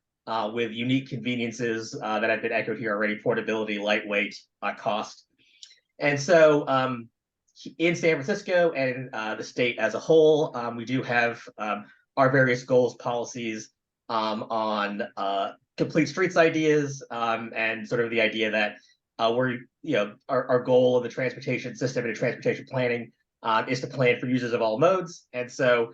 with unique conveniences that have been echoed here already: portability, lightweight, cost. And so in San Francisco and the state as a whole, we do have our various goals, policies on complete streets ideas, and sort of the idea that we're, you know, our goal of the transportation system and transportation planning is to plan for users of all modes. And so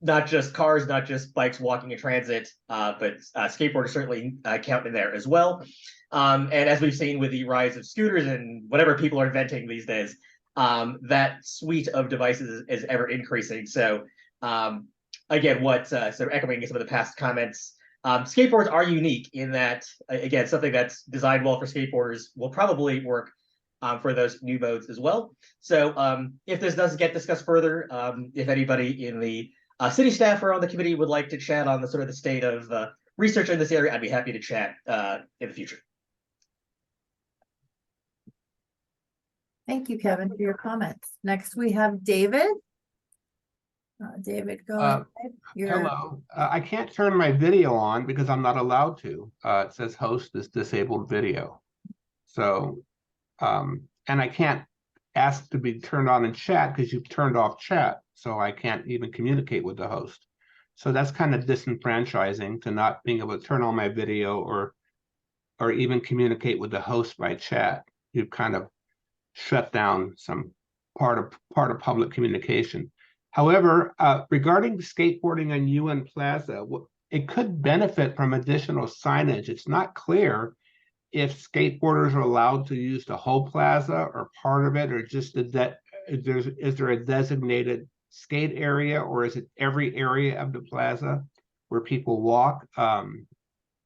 not just cars, not just bikes, walking, and transit, but skateboarders certainly count in there as well. And as we've seen with the rise of scooters and whatever people are inventing these days, that suite of devices is ever increasing. So again, what sort of echoing some of the past comments, skateboards are unique in that, again, something that's designed well for skateboarders will probably work for those new modes as well. So if this doesn't get discussed further, if anybody in the city staff or on the committee would like to chat on the sort of the state of research in this area, I'd be happy to chat in the future. Thank you, Kevin, for your comments. Next, we have David. David, go ahead. Hello. I can't turn my video on because I'm not allowed to. It says host this disabled video. So, and I can't ask to be turned on in chat because you've turned off chat, so I can't even communicate with the host. So that's kind of disenfranchising to not being able to turn on my video or even communicate with the host by chat. You've kind of shut down some part of public communication. However, regarding skateboarding on UN Plaza, it could benefit from additional signage. It's not clear if skateboarders are allowed to use the whole plaza or part of it, or just is there a designated skate area, or is it every area of the plaza where people walk?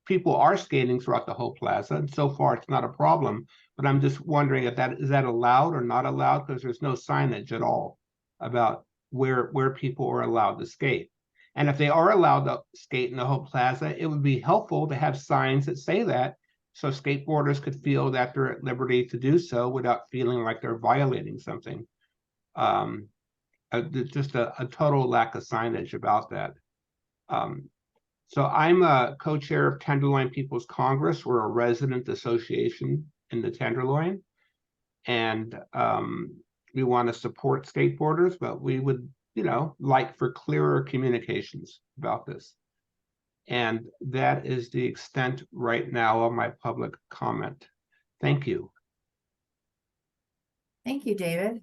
People are skating throughout the whole plaza, and so far it's not a problem. But I'm just wondering if is that allowed or not allowed, because there's no signage at all about where people are allowed to skate. And if they are allowed to skate in the whole plaza, it would be helpful to have signs that say that, so skateboarders could feel that they're at liberty to do so without feeling like they're violating something. Just a total lack of signage about that. So I'm a co-chair of Tenderloin People's Congress. We're a resident association in the Tenderloin. And we want to support skateboarders, but we would, like for clearer communications about this. And that is the extent right now of my public comment. Thank you. Thank you, David.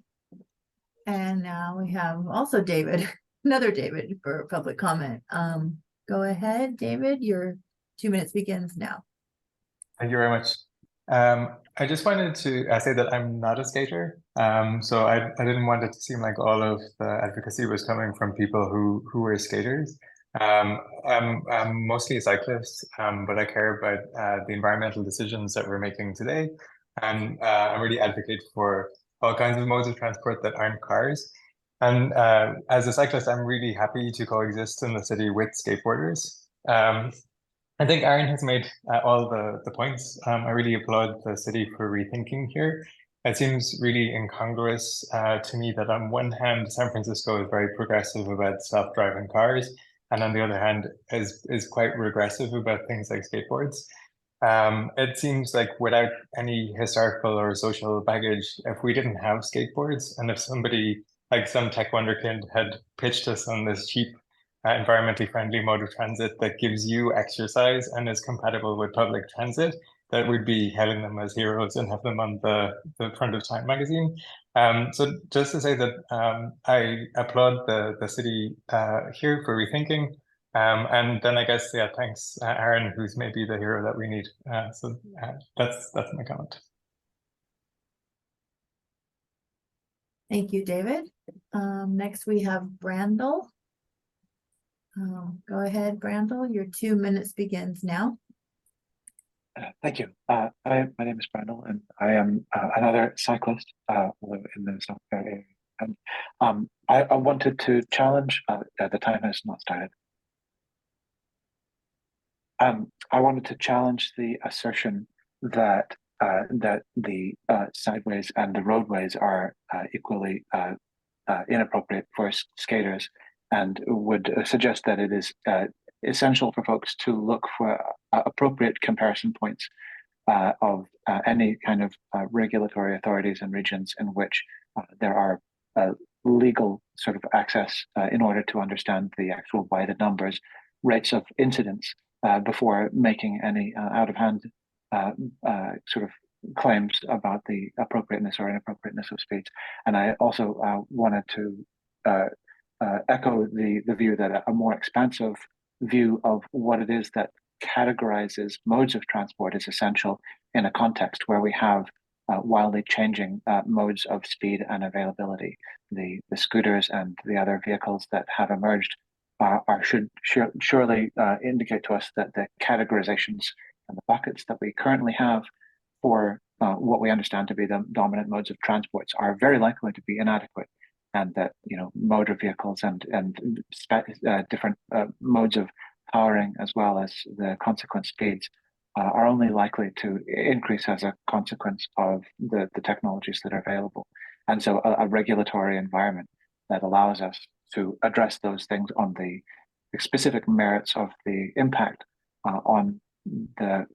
And now we have also David, another David for public comment. Go ahead, David, your 2 minutes begins now. Thank you very much. I just wanted to say that I'm not a skater. So I didn't want it to seem like all of the advocacy was coming from people who were skaters. I'm mostly a cyclist, but I care about the environmental decisions that we're making today. And I really advocate for all kinds of modes of transport that aren't cars. And as a cyclist, I'm really happy to coexist in the city with skateboarders. I think Aaron has made all the points. I really applaud the city for rethinking here. It seems really incongruous to me that on one hand, San Francisco is very progressive about self-driving cars, and on the other hand, is quite regressive about things like skateboards. It seems like without any historical or social baggage, if we didn't have skateboards, and if somebody like some tech wonderkind had pitched us on this cheap, environmentally friendly mode of transit that gives you exercise and is compatible with public transit, that we'd be hailing them as heroes and have them on the front of Time magazine. So just to say that I applaud the city here for rethinking. And then I guess, yeah, thanks, Aaron, who's maybe the hero that we need. So that's my comment. Thank you, David. Next we have Brandel. Go ahead, Brandel. Your 2 minutes begins now. Thank you. My name is Brandel, and I am another cyclist in the South Bay area. And I wanted to challenge. The time has not started. I wanted to challenge the assertion that the sideways and the roadways are equally inappropriate for skaters, and would suggest that it is essential for folks to look for appropriate comparison points of any kind of regulatory authorities and regions in which there are legal sort of access in order to understand the actual by the numbers rates of incidents before making any out-of-hand sort of claims about the appropriateness or inappropriateness of speeds. And I also wanted to echo the view that a more expansive view of what it is that categorizes modes of transport is essential in a context where we have wildly changing modes of speed and availability. The scooters and the other vehicles that have emerged should surely indicate to us that the categorizations and the buckets that we currently have for what we understand to be the dominant modes of transports are very likely to be inadequate, and that motor vehicles and different modes of powering, as well as the consequent speeds, are only likely to increase as a consequence of the technologies that are available. And so a regulatory environment that allows us to address those things on the specific merits of the impact on the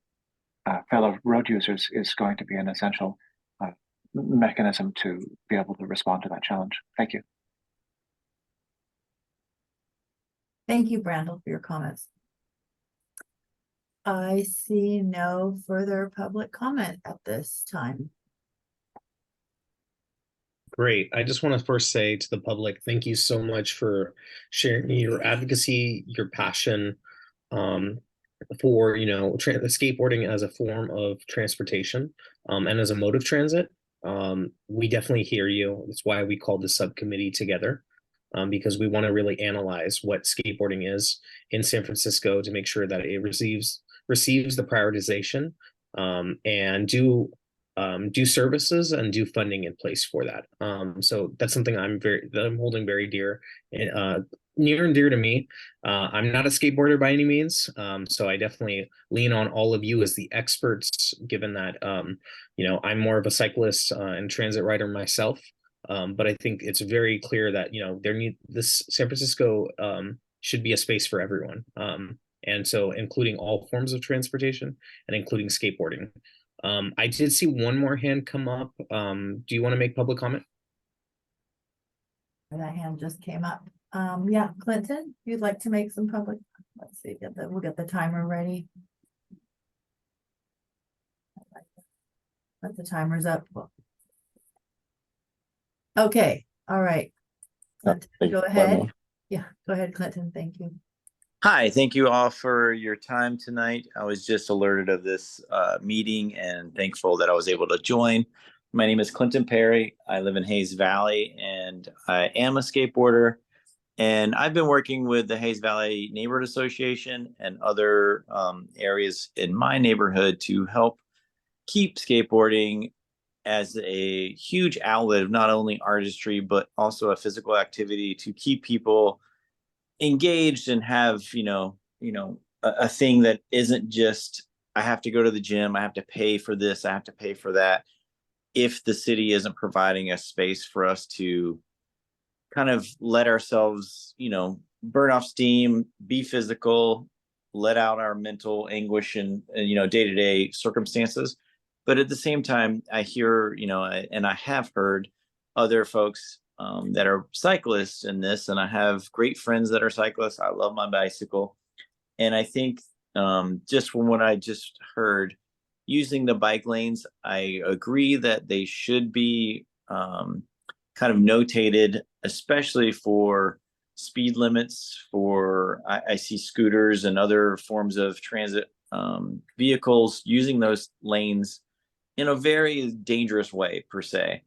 fellow road users is going to be an essential mechanism to be able to respond to that challenge. Thank you. Thank you, Brandel, for your comments. I see no further public comment at this time. Great. I just want to first say to the public, thank you so much for sharing your advocacy, your passion, for skateboarding as a form of transportation, and as a mode of transit. We definitely hear you. That's why we called the subcommittee together, because we want to really analyze what skateboarding is in San Francisco to make sure that it receives the prioritization, and do services and do funding in place for that. So that's something I'm holding very dear, near and dear to me. I'm not a skateboarder by any means, so I definitely lean on all of you as the experts, given that I'm more of a cyclist and transit rider myself. But I think it's very clear that this San Francisco should be a space for everyone, and so including all forms of transportation and including skateboarding. I did see one more hand come up. Do you want to make public comment? That hand just came up. Yeah, Clinton, if you'd like to make some public, let's see, we'll get the timer ready. Let the timer's up. Okay, all right. Clinton, go ahead. Yeah, go ahead, Clinton. Thank you. Hi, thank you all for your time tonight. I was just alerted of this meeting and thankful that I was able to join. My name is Clinton Perry. I live in Hayes Valley and I am a skateboarder. And I've been working with the Hayes Valley Neighborhood Association and other areas in my neighborhood to help keep skateboarding as a huge outlet of not only artistry, but also a physical activity to keep people engaged and have a thing that isn't just I have to go to the gym, I have to pay for this, I have to pay for that, if the city isn't providing a space for us to kind of let ourselves burn off steam, be physical, let out our mental anguish and day-to-day circumstances. But at the same time, I hear and I have heard other folks that are cyclists in this, and I have great friends that are cyclists. I love my bicycle. And I think just from what I just heard, using the bike lanes, I agree that they should be kind of notated, especially for speed limits for, I see scooters and other forms of transit vehicles using those lanes in a very dangerous way, per se.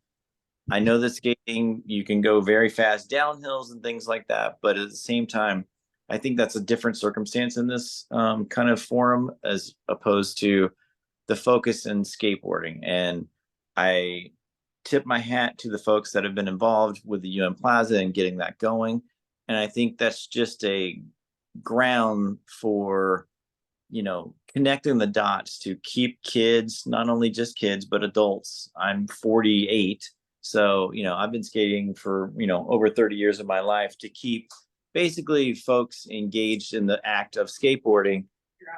I know that skating, you can go very fast downhills and things like that, but at the same time, I think that's a different circumstance in this kind of forum as opposed to the focus in skateboarding. And I tip my hat to the folks that have been involved with the UN Plaza and getting that going. And I think that's just a ground for, connecting the dots to keep kids, not only just kids, but adults. I'm 48. So, I've been skating for, over 30 years of my life to keep basically folks engaged in the act of skateboarding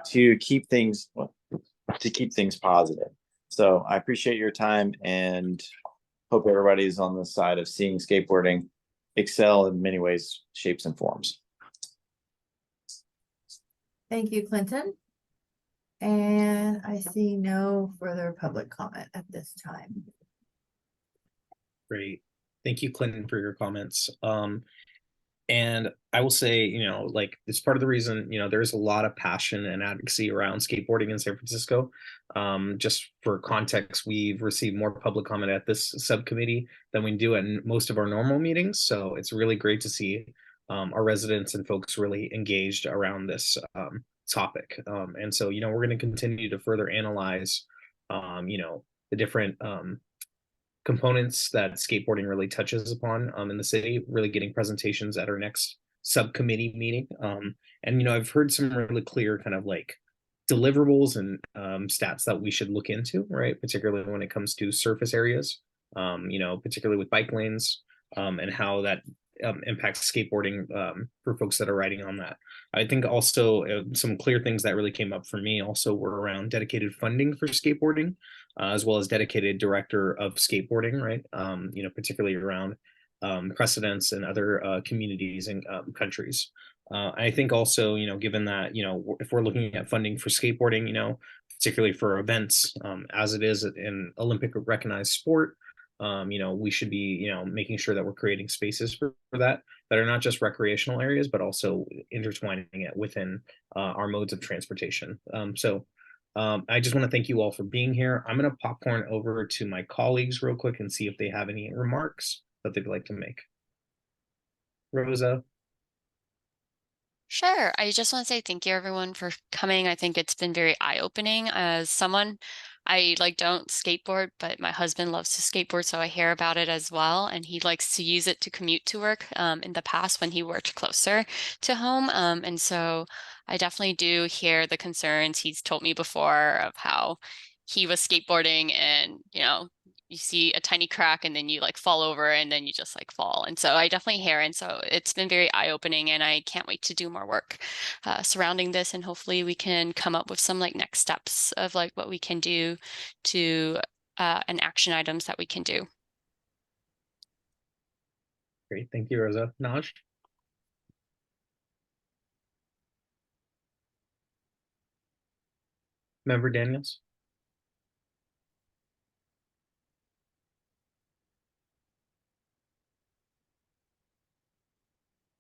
to keep things positive. So I appreciate your time and hope everybody's on the side of seeing skateboarding excel in many ways, shapes, and forms. Thank you, Clinton. And I see no further public comment at this time. Great. Thank you, Clinton, for your comments. And I will say, it's part of the reason, there's a lot of passion and advocacy around skateboarding in San Francisco. Just for context, we've received more public comment at this subcommittee than we do at most of our normal meetings. So it's really great to see our residents and folks really engaged around this topic. And so, we're going to continue to further analyze, the different components that skateboarding really touches upon in the city, really getting presentations at our next subcommittee meeting. And I've heard some really clear kind of like deliverables and stats that we should look into, right? Particularly when it comes to surface areas, particularly with bike lanes, and how that impacts skateboarding for folks that are riding on that. I think also some clear things that really came up for me also were around dedicated funding for skateboarding, as well as dedicated director of skateboarding, right? Particularly around precedents in other communities and countries. I think also, given that, if we're looking at funding for skateboarding, particularly for events, as it is in Olympic recognized sport, we should be, making sure that we're creating spaces for that are not just recreational areas, but also intertwining it within our modes of transportation. I just want to thank you all for being here. I'm going to popcorn over to my colleagues real quick and see if they have any remarks that they'd like to make. Rosa. Sure. I just want to say thank you everyone for coming. I think it's been very eye-opening. As someone, I don't skateboard, but my husband loves to skateboard, so I hear about it as well. And he likes to use it to commute to work in the past when he worked closer to home. And so I definitely do hear the concerns he's told me before of how he was skateboarding and, you see a tiny crack and then you fall over and then you just fall. And so I definitely hear, and so it's been very eye-opening, and I can't wait to do more work surrounding this, and hopefully we can come up with some next steps of what we can do to and action items that we can do. Great, thank you, Rosa. Naj? Member Daniels?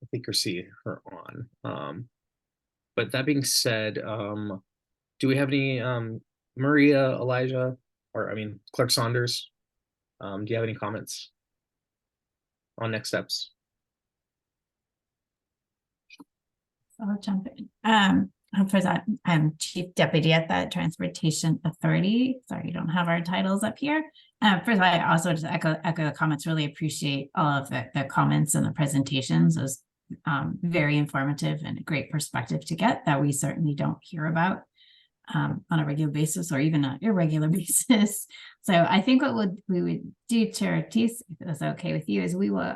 I think or see her on. But that being said, do we have any Maria, Elijah, or Clerk Saunders? Do you have any comments on next steps? I'll jump in. First, I'm Chief Deputy at the Transportation Authority. Sorry, you don't have our titles up here. First of all, I also just echo the comments. Really appreciate all of the comments and the presentations. It was very informative and a great perspective to get that we certainly don't hear about on a regular basis or even an irregular basis. So I think what we would do, Chair Ortiz, if it's okay with you, is we will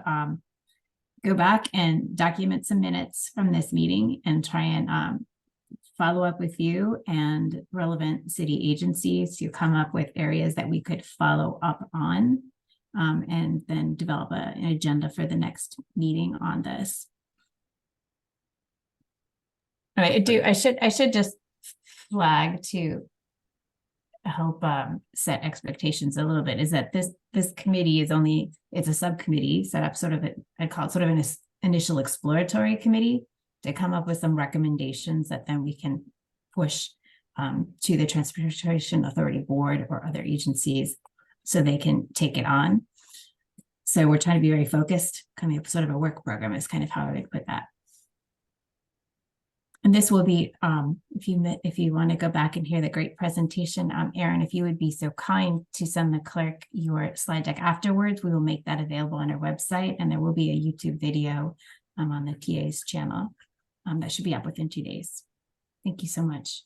go back and document some minutes from this meeting and try and follow up with you and relevant city agencies to come up with areas that we could follow up on, and then develop an agenda for the next meeting on this. All right, I should just flag to help set expectations a little bit, is that this committee is it's a subcommittee set up I call it sort of an initial exploratory committee to come up with some recommendations that then we can push to the Transportation Authority Board or other agencies so they can take it on. So we're trying to be very focused, coming up sort of a work program is kind of how I would put that. And this will be, if you want to go back and hear the great presentation, Aaron, if you would be so kind to send the clerk your slide deck afterwards, we will make that available on our website, and there will be a YouTube video on the TA's channel that should be up within 2 days. Thank you so much.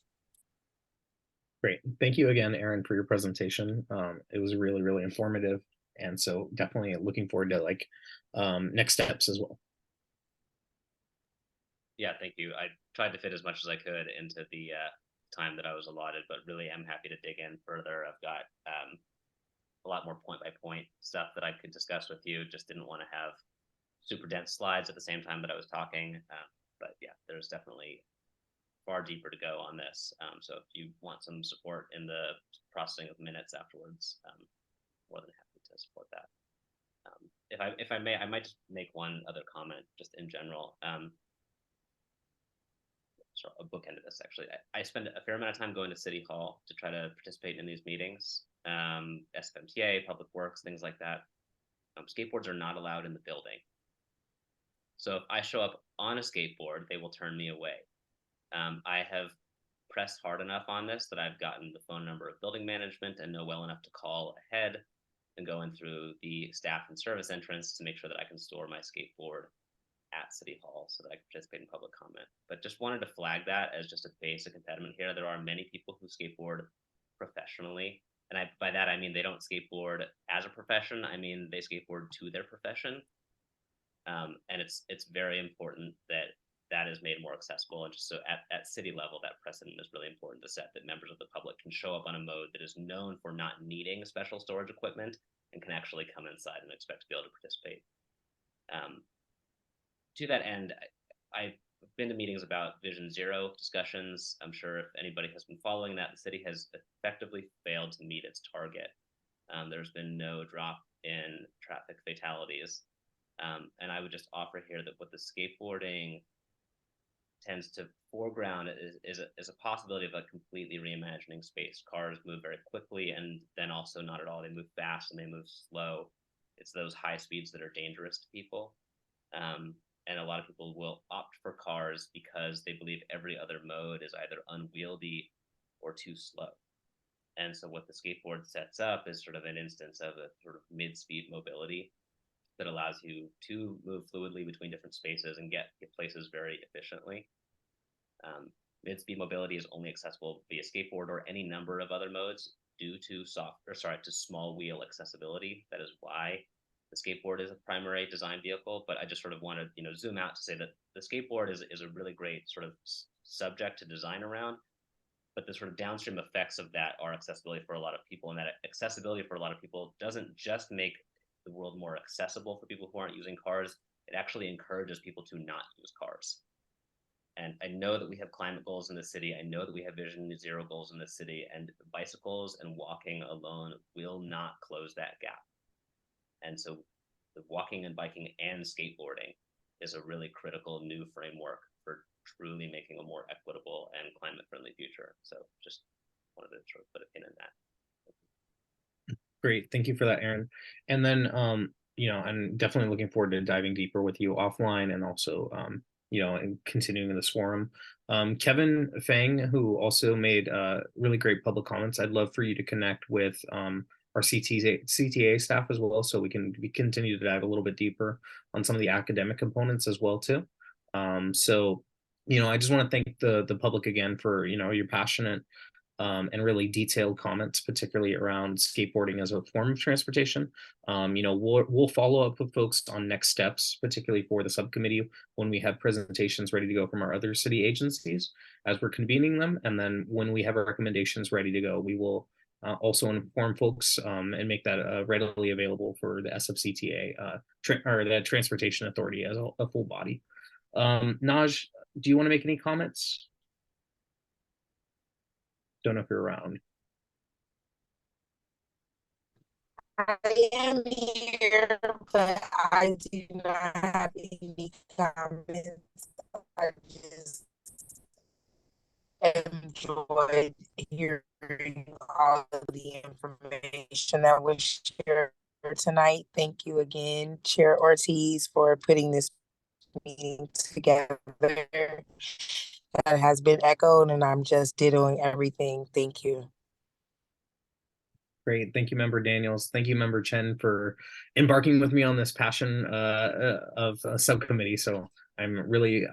Great. Thank you again, Aaron, for your presentation. It was really, really informative. And so definitely looking forward to next steps as well. Yeah, thank you. I tried to fit as much as I could into the time that I was allotted, but really am happy to dig in further. I've got a lot more point by point stuff that I could discuss with you. Just didn't want to have super dense slides at the same time that I was talking. But yeah, there's definitely far deeper to go on this. So if you want some support in the processing of minutes afterwards, more than happy to support that. If I may, I might just make one other comment just in general. Sort of a bookend of this, actually. I spend a fair amount of time going to City Hall to try to participate in these meetings, SFCTA, Public Works, things like that. Skateboards are not allowed in the building. So if I show up on a skateboard, they will turn me away. I have pressed hard enough on this that I've gotten the phone number of building management and know well enough to call ahead and go in through the staff and service entrance to make sure that I can store my skateboard at City Hall so that I can participate in public comment. But just wanted to flag that as just a basic impediment here. There are many people who skateboard professionally. And by that, I mean they don't skateboard as a profession. I mean they skateboard to their profession. And it's very important that that is made more accessible. And just so at city level, that precedent is really important to set, that members of the public can show up on a mode that is known for not needing special storage equipment and can actually come inside and expect to be able to participate. To that end, I've been to meetings about Vision Zero discussions. I'm sure if anybody has been following that, the city has effectively failed to meet its target. There's been no drop in traffic fatalities. And I would just offer here that what the skateboarding tends to foreground is a possibility of a completely reimagining space. Cars move very quickly, and then also not at all. They move fast and they move slow. It's those high speeds that are dangerous to people. And a lot of people will opt for cars because they believe every other mode is either unwieldy or too slow. And so what the skateboard sets up is sort of an instance of a sort of mid-speed mobility that allows you to move fluidly between different spaces and get places very efficiently. Mid-speed mobility is only accessible via skateboard or any number of other modes due to small wheel accessibility. That is why the skateboard is a primary design vehicle. But I just sort of want to zoom out to say that the skateboard is a really great sort of subject to design around. But the sort of downstream effects of that are accessibility for a lot of people, and that accessibility for a lot of people doesn't just make the world more accessible for people who aren't using cars. It actually encourages people to not use cars. And I know that we have climate goals in the city. I know that we have Vision Zero goals in the city, and bicycles and walking alone will not close that gap. And so the walking and biking and skateboarding is a really critical new framework for truly making a more equitable and climate-friendly future. So just wanted to sort of put a pin in that. Great, thank you for that, Aaron. And then, I'm definitely looking forward to diving deeper with you offline, and also, and continuing this forum. Kevin Fang, who also made really great public comments, I'd love for you to connect with our CTA staff as well, so we continue to dive a little bit deeper on some of the academic components as well too. I just want to thank the public again for your passionate and really detailed comments, particularly around skateboarding as a form of transportation. We'll follow up with folks on next steps, particularly for the subcommittee, when we have presentations ready to go from our other city agencies as we're convening them. And then when we have our recommendations ready to go, we will also inform folks and make that readily available for the SFCTA or the Transportation Authority as a full body. Naj, do you want to make any comments? Don't know if you're around. I am here, but I do not have any comments. I just enjoyed hearing all of the information that was shared tonight. Thank you again, Chair Ortiz, for putting this meeting together. That has been echoed, and I'm just dittoing everything. Thank you. Great. Thank you, Member Daniels. Thank you, Member Chen, for embarking with me on this passion of a subcommittee. So I'm really,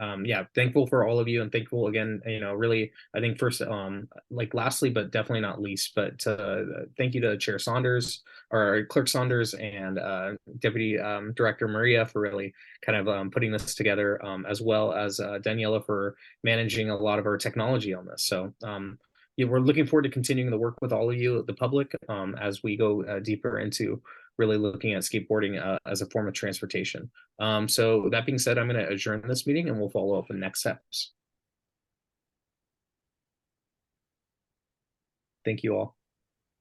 thankful for all of you, and thankful again, really, I think first, lastly, but definitely not least, but thank you to Chair Saunders, or Clerk Saunders, and Deputy Director Maria for really kind of putting this together, as well as Daniela for managing a lot of our technology on this. So we're looking forward to continuing the work with all of you, the public, as we go deeper into really looking at skateboarding as a form of transportation. So that being said, I'm going to adjourn this meeting, and we'll follow up in next steps. Thank you all.